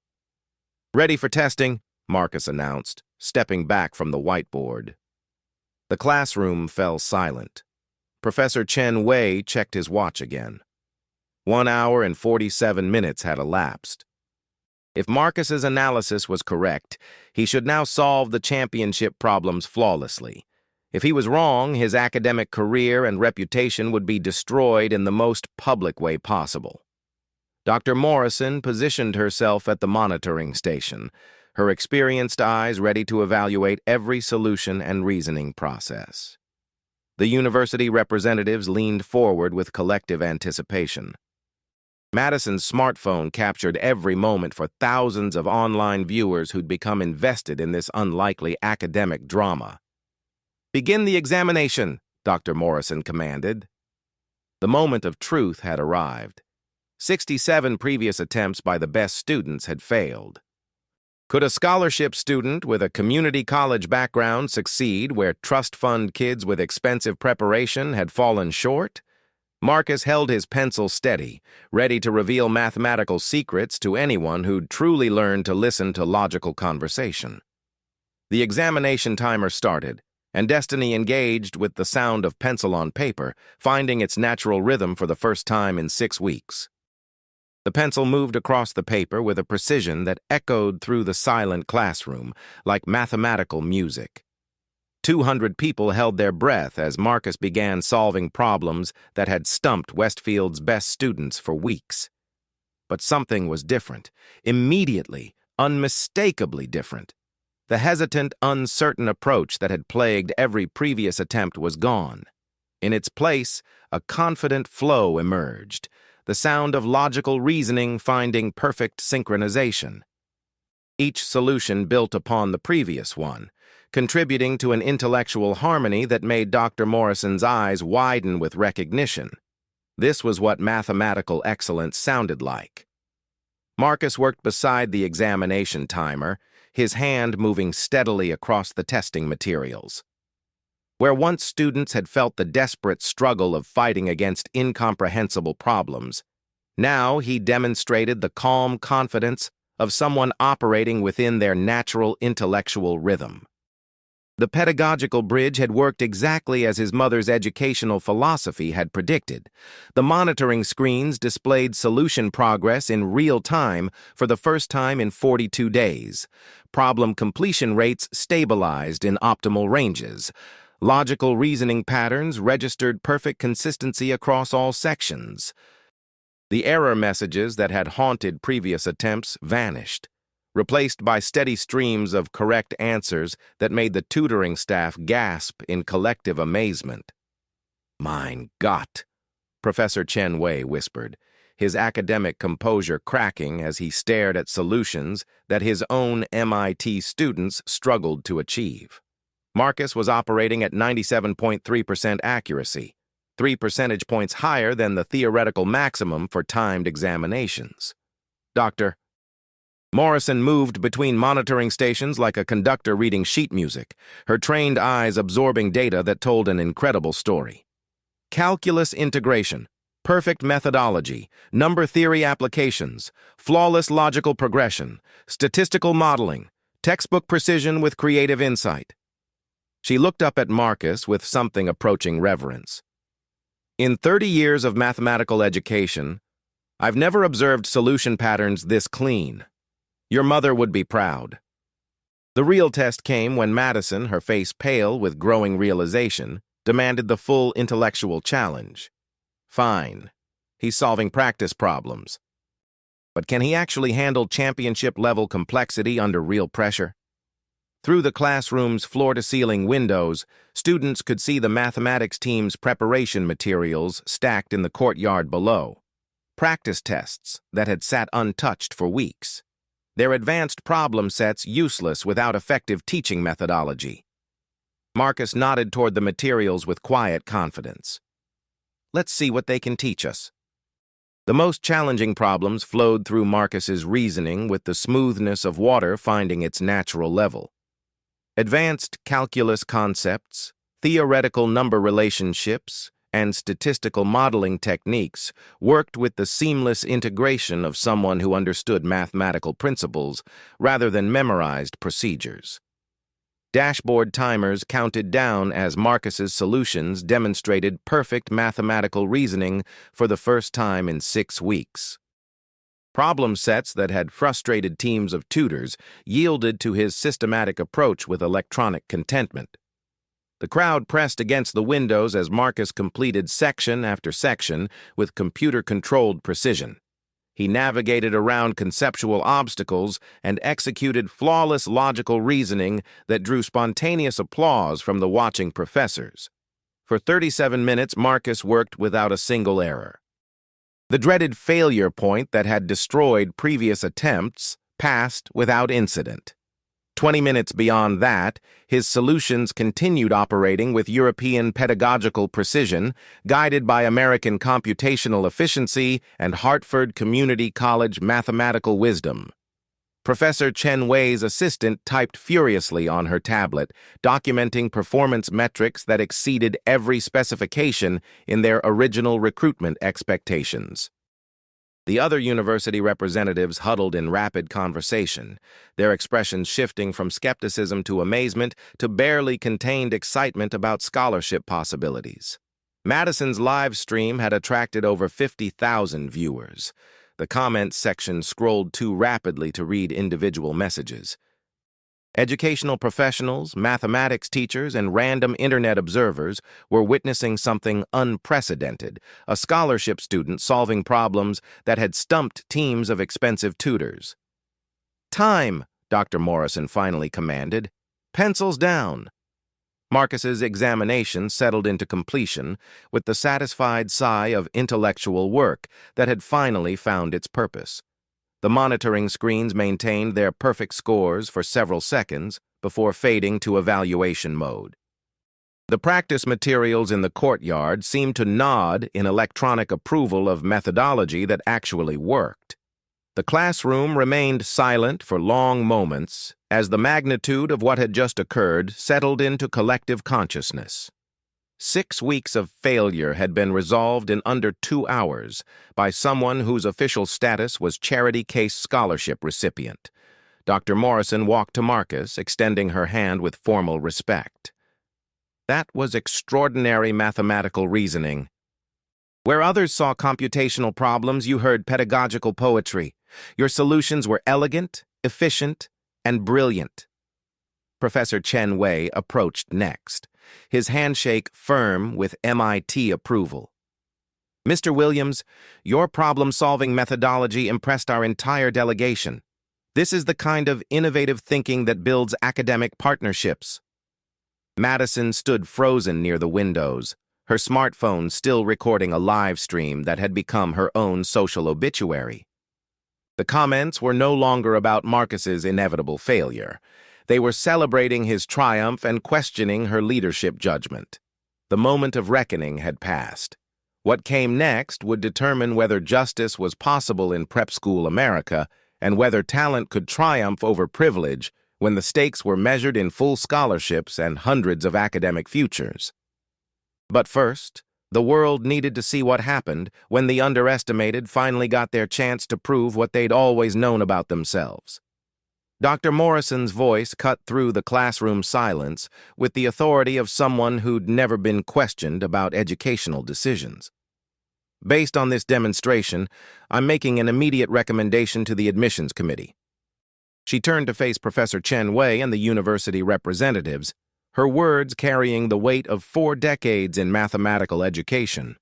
Ready for testing, Marcus announced, stepping back from the whiteboard. The classroom fell silent. Professor Chen Wei checked his watch again. 1 hour and 47 minutes had elapsed. If Marcus's analysis was correct, he should now solve the championship problems flawlessly. If he was wrong, his academic career and reputation would be destroyed in the most public way possible. Dr. Morrison positioned herself at the monitoring station, her experienced eyes ready to evaluate every solution and reasoning process. The university representatives leaned forward with collective anticipation. Madison's smartphone captured every moment for thousands of online viewers who'd become invested in this unlikely academic drama. Begin the examination, Dr. Morrison commanded. The moment of truth had arrived. 67 previous attempts by the best students had failed. Could a scholarship student with a community college background succeed where trust fund kids with expensive preparation had fallen short? Marcus held his pencil steady, ready to reveal mathematical secrets to anyone who'd truly learned to listen to logical conversation. The examination timer started, and Destiny engaged with the sound of pencil on paper, finding its natural rhythm for the first time in 6 weeks. The pencil moved across the paper with a precision that echoed through the silent classroom, like mathematical music. 200 people held their breath as Marcus began solving problems that had stumped Westfield's best students for weeks. But something was different, immediately, unmistakably different. The hesitant, uncertain approach that had plagued every previous attempt was gone. In its place, a confident flow emerged, the sound of logical reasoning finding perfect synchronization. Each solution built upon the previous one, contributing to an intellectual harmony that made Dr. Morrison's eyes widen with recognition. This was what mathematical excellence sounded like. Marcus worked beside the examination timer, his hand moving steadily across the testing materials. Where once students had felt the desperate struggle of fighting against incomprehensible problems, now he demonstrated the calm confidence of someone operating within their natural intellectual rhythm. The pedagogical bridge had worked exactly as his mother's educational philosophy had predicted. The monitoring screens displayed solution progress in real time for the first time in 42 days. Problem completion rates stabilized in optimal ranges. Logical reasoning patterns registered perfect consistency across all sections. The error messages that had haunted previous attempts vanished, replaced by steady streams of correct answers that made the tutoring staff gasp in collective amazement. "Mein Gott," Professor Chen Wei whispered, his academic composure cracking as he stared at solutions that his own MIT students struggled to achieve. Marcus was operating at 97.3% accuracy, 3 percentage points higher than the theoretical maximum for timed examinations. Dr. Morrison moved between monitoring stations like a conductor reading sheet music, her trained eyes absorbing data that told an incredible story. Calculus integration, perfect methodology, number theory applications, flawless logical progression, statistical modeling, textbook precision with creative insight. She looked up at Marcus with something approaching reverence. "In 30 years of mathematical education, I've never observed solution patterns this clean. Your mother would be proud." The real test came when Madison, her face pale with growing realization, demanded the full intellectual challenge. Fine, he's solving practice problems. But can he actually handle championship-level complexity under real pressure? Through the classroom's floor-to-ceiling windows, students could see the mathematics team's preparation materials stacked in the courtyard below. Practice tests that had sat untouched for weeks. Their advanced problem sets useless without effective teaching methodology. Marcus nodded toward the materials with quiet confidence. "Let's see what they can teach us." The most challenging problems flowed through Marcus's reasoning with the smoothness of water finding its natural level. Advanced calculus concepts, theoretical number relationships, and statistical modeling techniques worked with the seamless integration of someone who understood mathematical principles rather than memorized procedures. Dashboard timers counted down as Marcus's solutions demonstrated perfect mathematical reasoning for the first time in 6 weeks. Problem sets that had frustrated teams of tutors yielded to his systematic approach with electronic contentment. The crowd pressed against the windows as Marcus completed section after section with computer-controlled precision. He navigated around conceptual obstacles and executed flawless logical reasoning that drew spontaneous applause from the watching professors. For 37 minutes, Marcus worked without a single error. The dreaded failure point that had destroyed previous attempts passed without incident. 20 minutes beyond that, his solutions continued operating with European pedagogical precision, guided by American computational efficiency and Hartford Community College mathematical wisdom. Professor Chen Wei's assistant typed furiously on her tablet, documenting performance metrics that exceeded every specification in their original recruitment expectations. The other university representatives huddled in rapid conversation, their expressions shifting from skepticism to amazement to barely contained excitement about scholarship possibilities. Madison's live stream had attracted over 50,000 viewers. The comments section scrolled too rapidly to read individual messages. Educational professionals, mathematics teachers, and random internet observers were witnessing something unprecedented, a scholarship student solving problems that had stumped teams of expensive tutors. "Time," Dr. Morrison finally commanded. "Pencils down." Marcus's examination settled into completion with the satisfied sigh of intellectual work that had finally found its purpose. The monitoring screens maintained their perfect scores for several seconds before fading to evaluation mode. The practice materials in the courtyard seemed to nod in electronic approval of methodology that actually worked. The classroom remained silent for long moments as the magnitude of what had just occurred settled into collective consciousness. 6 weeks of failure had been resolved in under 2 hours by someone whose official status was Charity Case Scholarship recipient. Dr. Morrison walked to Marcus, extending her hand with formal respect. That was extraordinary mathematical reasoning. Where others saw computational problems, you heard pedagogical poetry. Your solutions were elegant, efficient, and brilliant. Professor Chen Wei approached next, his handshake firm with MIT approval. "Mr. Williams, your problem-solving methodology impressed our entire delegation. This is the kind of innovative thinking that builds academic partnerships." Madison stood frozen near the windows, her smartphone still recording a live stream that had become her own social obituary. The comments were no longer about Marcus's inevitable failure. They were celebrating his triumph and questioning her leadership judgment. The moment of reckoning had passed. What came next would determine whether justice was possible in prep school America and whether talent could triumph over privilege when the stakes were measured in full scholarships and hundreds of academic futures. But first, the world needed to see what happened when the underestimated finally got their chance to prove what they'd always known about themselves. Dr. Morrison's voice cut through the classroom silence with the authority of someone who'd never been questioned about educational decisions. "Based on this demonstration, I'm making an immediate recommendation to the admissions committee." She turned to face Professor Chen Wei and the university representatives, her words carrying the weight of 4 decades in mathematical education.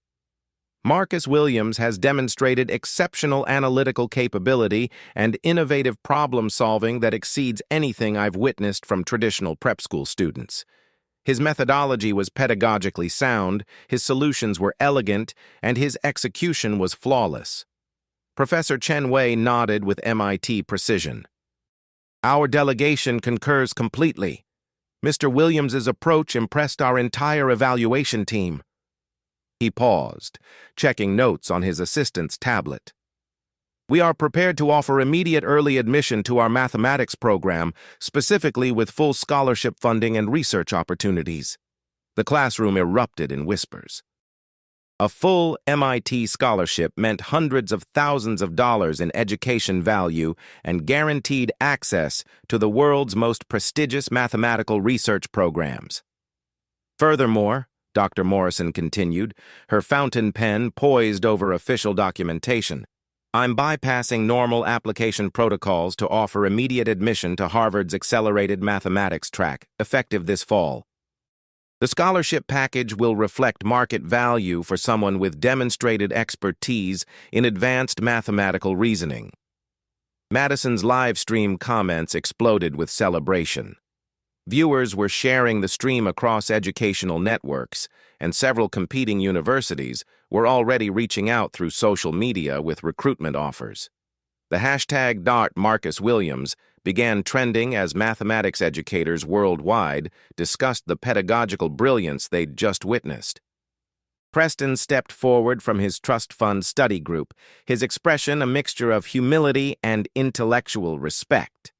"Marcus Williams has demonstrated exceptional analytical capability and innovative problem-solving that exceeds anything I've witnessed from traditional prep school students. His methodology was pedagogically sound, his solutions were elegant, and his execution was flawless." Professor Chen Wei nodded with MIT precision. "Our delegation concurs completely. Mr. Williams's approach impressed our entire evaluation team." He paused, checking notes on his assistant's tablet. "We are prepared to offer immediate early admission to our mathematics program, specifically with full scholarship funding and research opportunities." The classroom erupted in whispers. A full MIT scholarship meant hundreds of thousands of dollars in education value and guaranteed access to the world's most prestigious mathematical research programs. "Furthermore," Dr. Morrison continued, her fountain pen poised over official documentation, "I'm bypassing normal application protocols to offer immediate admission to Harvard's accelerated mathematics track, effective this fall. The scholarship package will reflect market value for someone with demonstrated expertise in advanced mathematical reasoning." Madison's live stream comments exploded with celebration. Viewers were sharing the stream across educational networks, and several competing universities were already reaching out through social media with recruitment offers. The hashtag #Marcus Williams began trending as mathematics educators worldwide discussed the pedagogical brilliance they'd just witnessed. Preston stepped forward from his trust fund study group, his expression a mixture of humility and intellectual respect.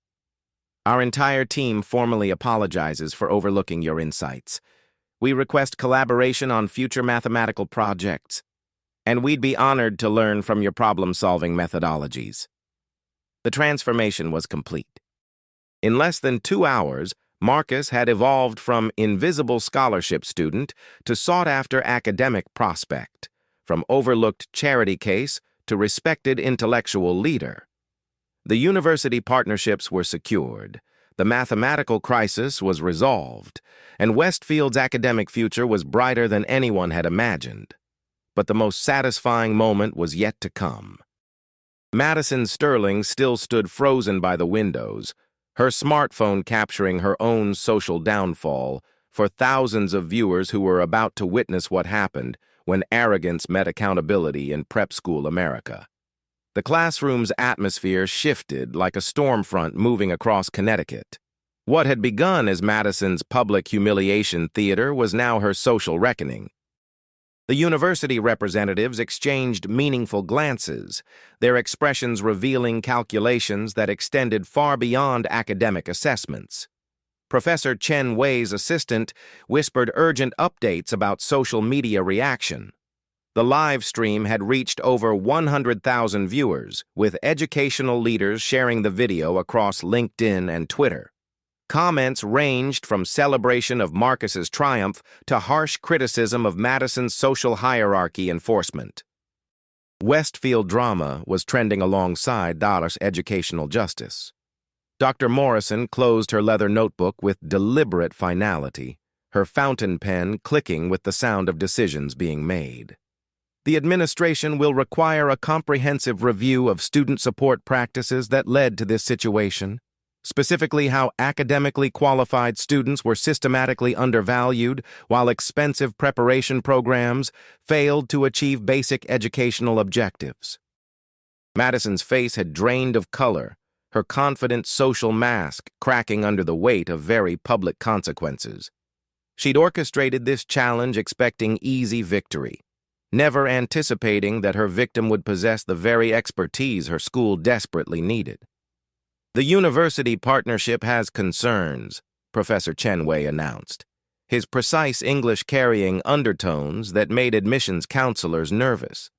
Our entire team formally apologizes for overlooking your insights. We request collaboration on future mathematical projects, and we'd be honored to learn from your problem-solving methodologies. The transformation was complete. In less than 2 hours, Marcus had evolved from invisible scholarship student to sought-after academic prospect, from overlooked charity case to respected intellectual leader. The university partnerships were secured, the mathematical crisis was resolved, and Westfield's academic future was brighter than anyone had imagined. But the most satisfying moment was yet to come. Madison Sterling still stood frozen by the windows, her smartphone capturing her own social downfall for thousands of viewers who were about to witness what happened when arrogance met accountability in prep school America. The classroom's atmosphere shifted like a storm front moving across Connecticut. What had begun as Madison's public humiliation theater was now her social reckoning. The university representatives exchanged meaningful glances, their expressions revealing calculations that extended far beyond academic assessments. Professor Chen Wei's assistant whispered urgent updates about social media reaction. The live stream had reached over 100,000 viewers, with educational leaders sharing the video across LinkedIn and Twitter. Comments ranged from celebration of Marcus's triumph to harsh criticism of Madison's social hierarchy enforcement. Westfield drama was trending alongside Dallas educational justice. Dr. Morrison closed her leather notebook with deliberate finality, her fountain pen clicking with the sound of decisions being made. The administration will require a comprehensive review of student support practices that led to this situation, specifically how academically qualified students were systematically undervalued while expensive preparation programs failed to achieve basic educational objectives. Madison's face had drained of color, her confident social mask cracking under the weight of very public consequences. She'd orchestrated this challenge expecting easy victory, never anticipating that her victim would possess the very expertise her school desperately needed. The university partnership has concerns, Professor Chen Wei announced, his precise English carrying undertones that made admissions counselors nervous.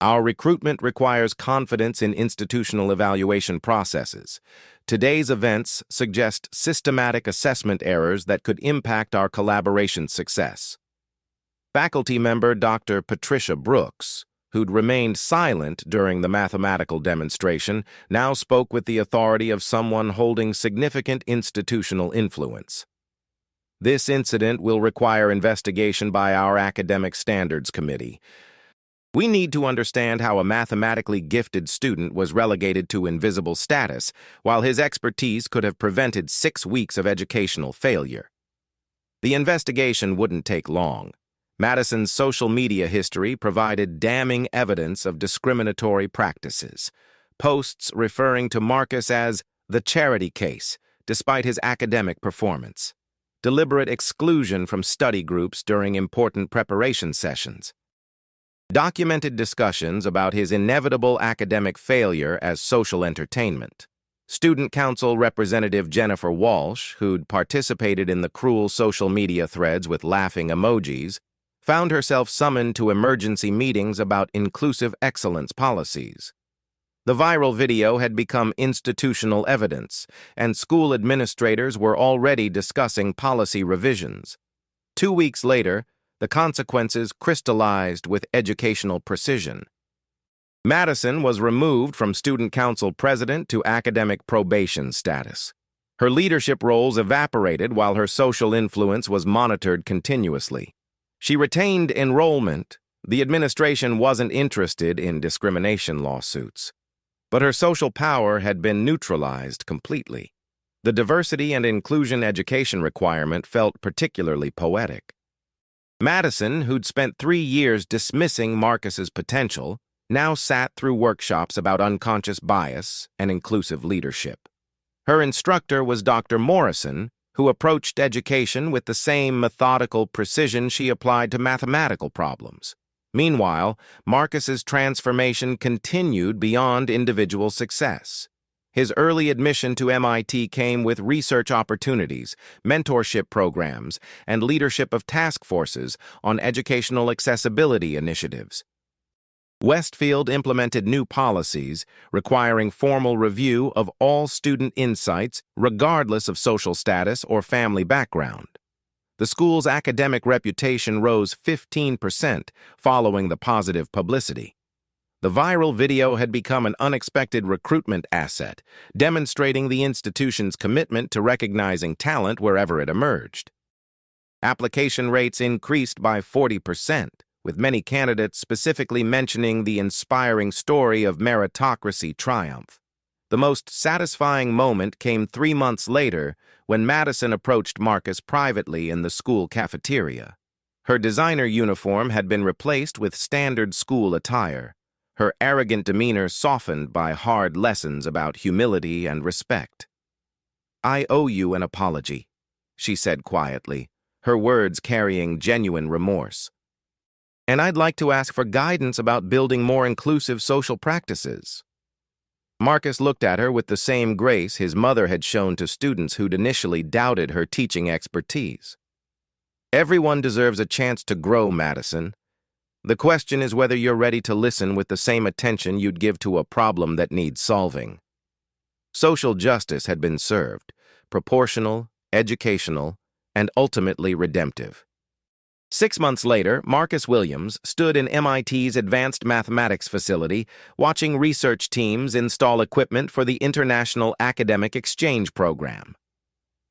Our recruitment requires confidence in institutional evaluation processes. Today's events suggest systematic assessment errors that could impact our collaboration success. Faculty member Dr. Patricia Brooks, who'd remained silent during the mathematical demonstration, now spoke with the authority of someone holding significant institutional influence. This incident will require investigation by our Academic Standards Committee. We need to understand how a mathematically gifted student was relegated to invisible status, while his expertise could have prevented 6 weeks of educational failure. The investigation wouldn't take long. Madison's social media history provided damning evidence of discriminatory practices. Posts referring to Marcus as the charity case, despite his academic performance. Deliberate exclusion from study groups during important preparation sessions. Documented discussions about his inevitable academic failure as social entertainment. Student Council Representative Jennifer Walsh, who'd participated in the cruel social media threads with laughing emojis, found herself summoned to emergency meetings about inclusive excellence policies. The viral video had become institutional evidence, and school administrators were already discussing policy revisions. 2 weeks later, the consequences crystallized with educational precision. Madison was removed from Student Council president to academic probation status. Her leadership roles evaporated while her social influence was monitored continuously. She retained enrollment. The administration wasn't interested in discrimination lawsuits. But her social power had been neutralized completely. The diversity and inclusion education requirement felt particularly poetic. Madison, who'd spent 3 years dismissing Marcus's potential, now sat through workshops about unconscious bias and inclusive leadership. Her instructor was Dr. Morrison, who approached education with the same methodical precision she applied to mathematical problems. Meanwhile, Marcus's transformation continued beyond individual success. His early admission to MIT came with research opportunities, mentorship programs, and leadership of task forces on educational accessibility initiatives. Westfield implemented new policies requiring formal review of all student insights regardless of social status or family background. The school's academic reputation rose 15% following the positive publicity. The viral video had become an unexpected recruitment asset, demonstrating the institution's commitment to recognizing talent wherever it emerged. Application rates increased by 40%, with many candidates specifically mentioning the inspiring story of meritocracy triumph. The most satisfying moment came 3 months later when Madison approached Marcus privately in the school cafeteria. Her designer uniform had been replaced with standard school attire, her arrogant demeanor softened by hard lessons about humility and respect. "I owe you an apology," she said quietly, her words carrying genuine remorse. "And I'd like to ask for guidance about building more inclusive social practices." Marcus looked at her with the same grace his mother had shown to students who'd initially doubted her teaching expertise. "Everyone deserves a chance to grow, Madison. The question is whether you're ready to listen with the same attention you'd give to a problem that needs solving." Social justice had been served, proportional, educational, and ultimately redemptive. 6 months later, Marcus Williams stood in MIT's Advanced Mathematics facility watching research teams install equipment for the International Academic Exchange Program.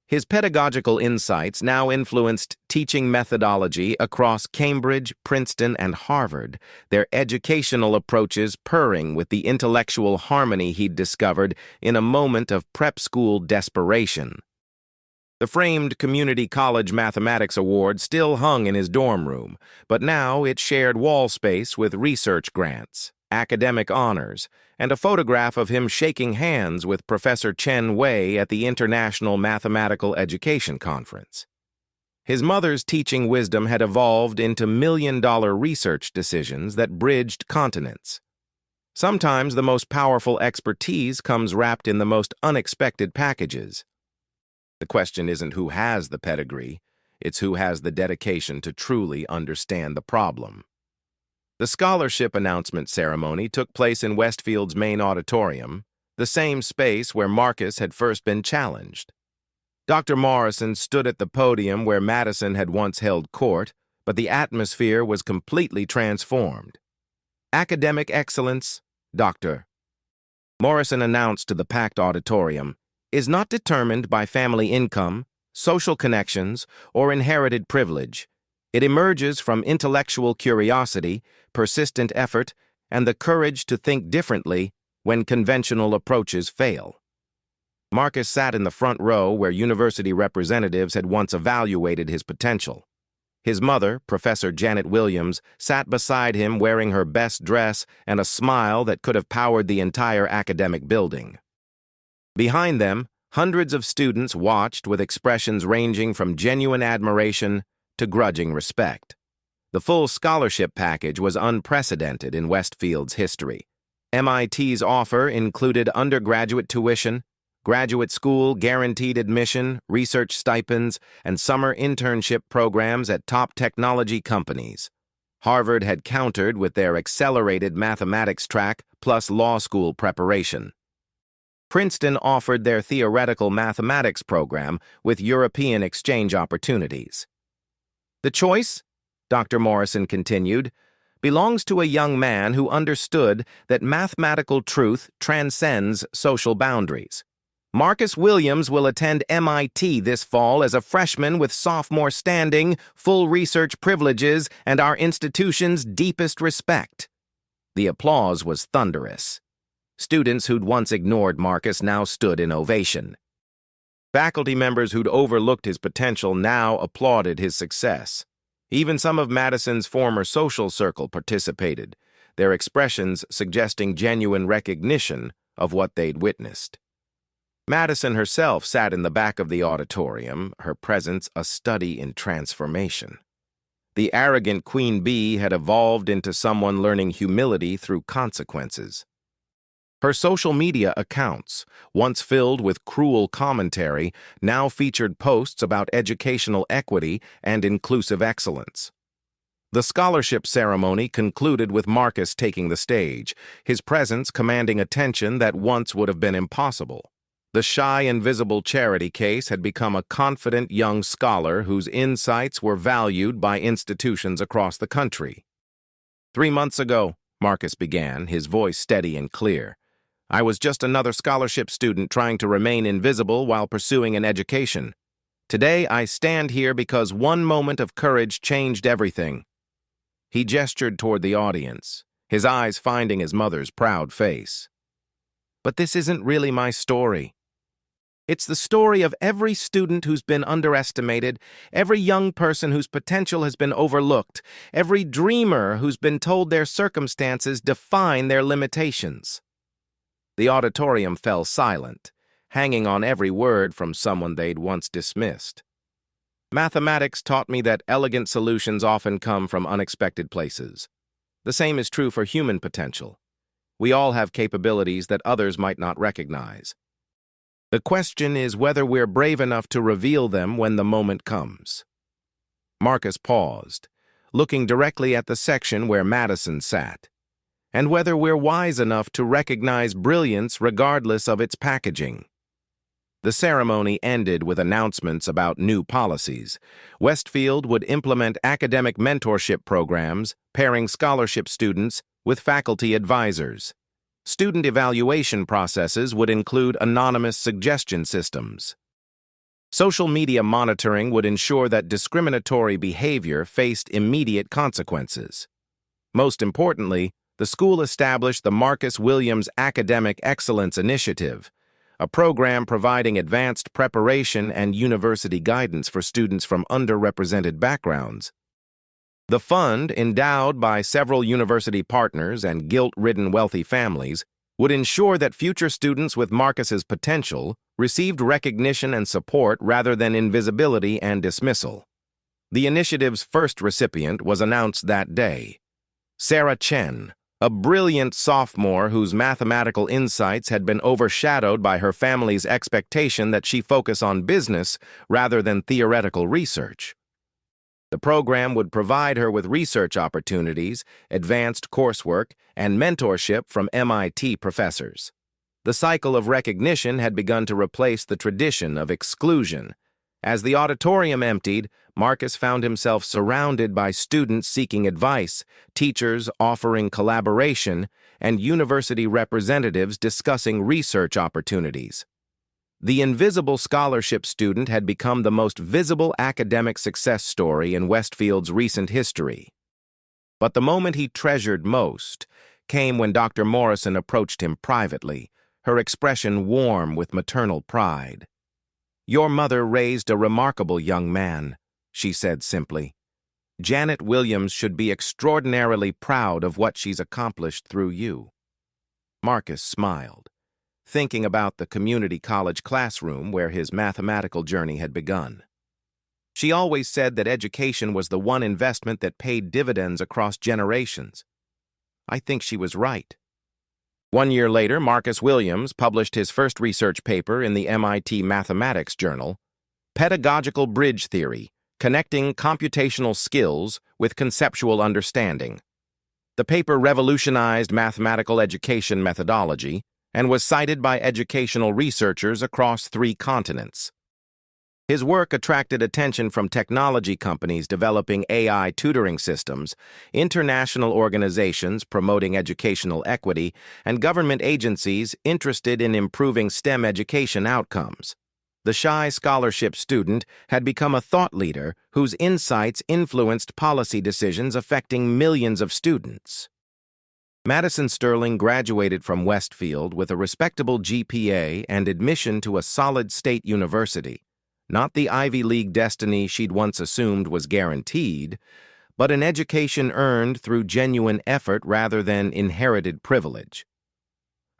His pedagogical insights now influenced teaching methodology across Cambridge, Princeton, and Harvard, their educational approaches purring with the intellectual harmony he'd discovered in a moment of prep school desperation. The framed Community College Mathematics Award still hung in his dorm room, but now it shared wall space with research grants, academic honors, and a photograph of him shaking hands with Professor Chen Wei at the International Mathematical Education Conference. His mother's teaching wisdom had evolved into million-dollar research decisions that bridged continents. Sometimes the most powerful expertise comes wrapped in the most unexpected packages. The question isn't who has the pedigree, it's who has the dedication to truly understand the problem. The scholarship announcement ceremony took place in Westfield's main auditorium, the same space where Marcus had first been challenged. Dr. Morrison stood at the podium where Madison had once held court, but the atmosphere was completely transformed. "Academic excellence, Dr." Morrison announced to the packed auditorium, "is not determined by family income, social connections, or inherited privilege. It emerges from intellectual curiosity, persistent effort, and the courage to think differently when conventional approaches fail." Marcus sat in the front row where university representatives had once evaluated his potential. His mother, Professor Janet Williams, sat beside him wearing her best dress and a smile that could have powered the entire academic building. Behind them, hundreds of students watched with expressions ranging from genuine admiration to grudging respect. The full scholarship package was unprecedented in Westfield's history. MIT's offer included undergraduate tuition, graduate school guaranteed admission, research stipends, and summer internship programs at top technology companies. Harvard had countered with their accelerated mathematics track plus law school preparation. Princeton offered their theoretical mathematics program with European exchange opportunities. "The choice," Dr. Morrison continued, "belongs to a young man who understood that mathematical truth transcends social boundaries. Marcus Williams will attend MIT this fall as a freshman with sophomore standing, full research privileges, and our institution's deepest respect." The applause was thunderous. Students who'd once ignored Marcus now stood in ovation. Faculty members who'd overlooked his potential now applauded his success. Even some of Madison's former social circle participated, their expressions suggesting genuine recognition of what they'd witnessed. Madison herself sat in the back of the auditorium, her presence a study in transformation. The arrogant Queen Bee had evolved into someone learning humility through consequences. Her social media accounts, once filled with cruel commentary, now featured posts about educational equity and inclusive excellence. The scholarship ceremony concluded with Marcus taking the stage, his presence commanding attention that once would have been impossible. The shy, invisible charity case had become a confident young scholar whose insights were valued by institutions across the country. 3 months ago, Marcus began, his voice steady and clear. I was just another scholarship student trying to remain invisible while pursuing an education. Today, I stand here because one moment of courage changed everything. He gestured toward the audience, his eyes finding his mother's proud face. But this isn't really my story. It's the story of every student who's been underestimated, every young person whose potential has been overlooked, every dreamer who's been told their circumstances define their limitations. The auditorium fell silent, hanging on every word from someone they'd once dismissed. Mathematics taught me that elegant solutions often come from unexpected places. The same is true for human potential. We all have capabilities that others might not recognize. The question is whether we're brave enough to reveal them when the moment comes. Marcus paused, looking directly at the section where Madison sat, and whether we're wise enough to recognize brilliance regardless of its packaging. The ceremony ended with announcements about new policies. Westfield would implement academic mentorship programs, pairing scholarship students with faculty advisors. Student evaluation processes would include anonymous suggestion systems. Social media monitoring would ensure that discriminatory behavior faced immediate consequences. Most importantly, the school established the Marcus Williams Academic Excellence Initiative, a program providing advanced preparation and university guidance for students from underrepresented backgrounds. The fund, endowed by several university partners and guilt-ridden wealthy families, would ensure that future students with Marcus's potential received recognition and support rather than invisibility and dismissal. The initiative's first recipient was announced that day. Sarah Chen, a brilliant sophomore whose mathematical insights had been overshadowed by her family's expectation that she focus on business rather than theoretical research. The program would provide her with research opportunities, advanced coursework, and mentorship from MIT professors. The cycle of recognition had begun to replace the tradition of exclusion. As the auditorium emptied, Marcus found himself surrounded by students seeking advice, teachers offering collaboration, and university representatives discussing research opportunities. The invisible scholarship student had become the most visible academic success story in Westfield's recent history. But the moment he treasured most came when Dr. Morrison approached him privately, her expression warm with maternal pride. "Your mother raised a remarkable young man," she said simply. "Janet Williams should be extraordinarily proud of what she's accomplished through you." Marcus smiled, thinking about the community college classroom where his mathematical journey had begun. She always said that education was the one investment that paid dividends across generations. I think she was right. 1 year later, Marcus Williams published his first research paper in the MIT Mathematics Journal, Pedagogical Bridge Theory, Connecting Computational Skills with Conceptual Understanding. The paper revolutionized mathematical education methodology and was cited by educational researchers across 3 continents. His work attracted attention from technology companies developing AI tutoring systems, international organizations promoting educational equity, and government agencies interested in improving STEM education outcomes. The shy scholarship student had become a thought leader whose insights influenced policy decisions affecting millions of students. Madison Sterling graduated from Westfield with a respectable GPA and admission to a solid state university. Not the Ivy League destiny she'd once assumed was guaranteed, but an education earned through genuine effort rather than inherited privilege.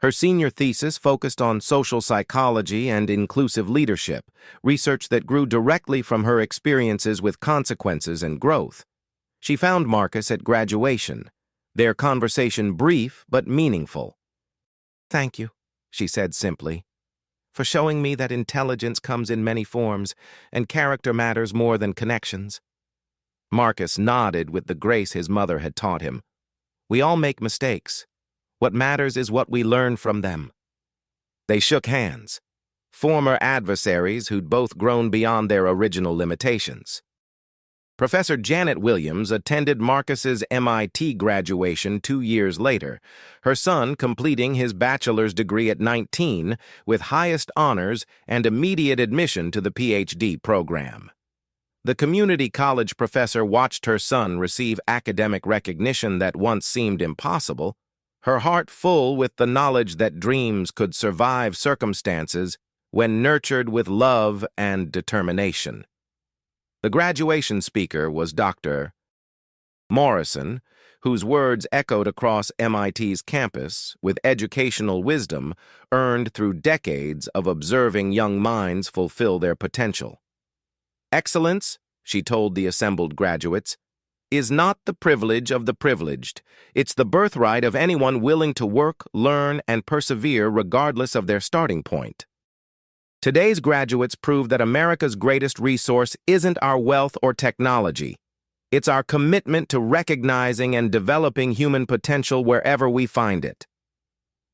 Her senior thesis focused on social psychology and inclusive leadership, research that grew directly from her experiences with consequences and growth. She found Marcus at graduation, their conversation brief but meaningful. "Thank you," she said simply, "for showing me that intelligence comes in many forms and character matters more than connections." Marcus nodded with the grace his mother had taught him. "We all make mistakes. What matters is what we learn from them." They shook hands, former adversaries who'd both grown beyond their original limitations. Professor Janet Williams attended Marcus's MIT graduation 2 years later, her son completing his bachelor's degree at 19 with highest honors and immediate admission to the PhD program. The community college professor watched her son receive academic recognition that once seemed impossible, her heart full with the knowledge that dreams could survive circumstances when nurtured with love and determination. The graduation speaker was Dr. Morrison, whose words echoed across MIT's campus with educational wisdom earned through decades of observing young minds fulfill their potential. "Excellence," she told the assembled graduates, "is not the privilege of the privileged. It's the birthright of anyone willing to work, learn, and persevere regardless of their starting point." Today's graduates prove that America's greatest resource isn't our wealth or technology. It's our commitment to recognizing and developing human potential wherever we find it.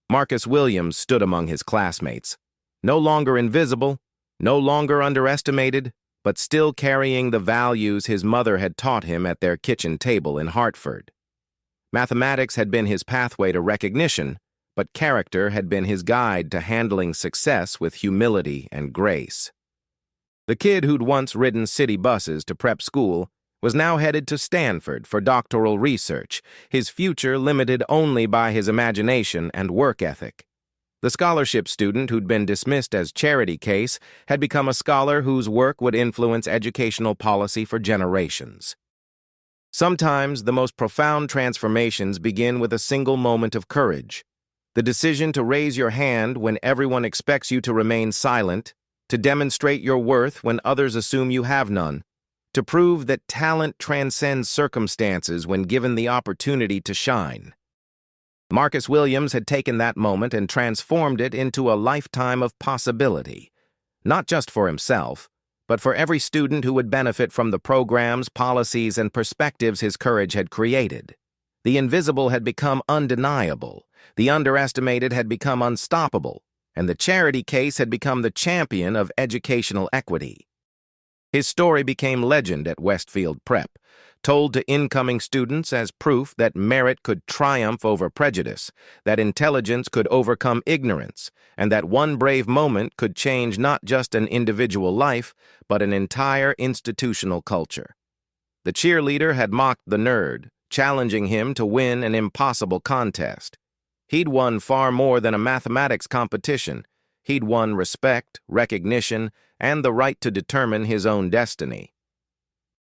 Marcus Williams stood among his classmates, no longer invisible, no longer underestimated, but still carrying the values his mother had taught him at their kitchen table in Hartford. Mathematics had been his pathway to recognition, but character had been his guide to handling success with humility and grace. The kid who'd once ridden city buses to prep school was now headed to Stanford for doctoral research, his future limited only by his imagination and work ethic. The scholarship student who'd been dismissed as charity case had become a scholar whose work would influence educational policy for generations. Sometimes the most profound transformations begin with a single moment of courage. The decision to raise your hand when everyone expects you to remain silent, to demonstrate your worth when others assume you have none, to prove that talent transcends circumstances when given the opportunity to shine. Marcus Williams had taken that moment and transformed it into a lifetime of possibility, not just for himself, but for every student who would benefit from the programs, policies, and perspectives his courage had created. The invisible had become undeniable, the underestimated had become unstoppable, and the charity case had become the champion of educational equity. His story became legend at Westfield Prep, told to incoming students as proof that merit could triumph over prejudice, that intelligence could overcome ignorance, and that one brave moment could change not just an individual life, but an entire institutional culture. The cheerleader had mocked the nerd, challenging him to win an impossible contest. He'd won far more than a mathematics competition. He'd won respect, recognition, and the right to determine his own destiny.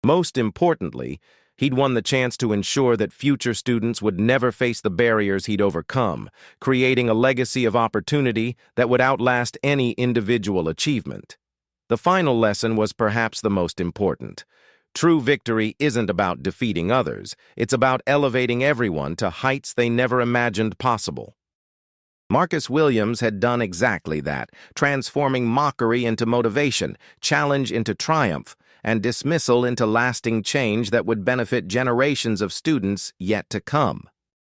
Most importantly, he'd won the chance to ensure that future students would never face the barriers he'd overcome, creating a legacy of opportunity that would outlast any individual achievement. The final lesson was perhaps the most important. True victory isn't about defeating others, it's about elevating everyone to heights they never imagined possible. Marcus Williams had done exactly that, transforming mockery into motivation, challenge into triumph, and dismissal into lasting change that would benefit generations of students yet to come.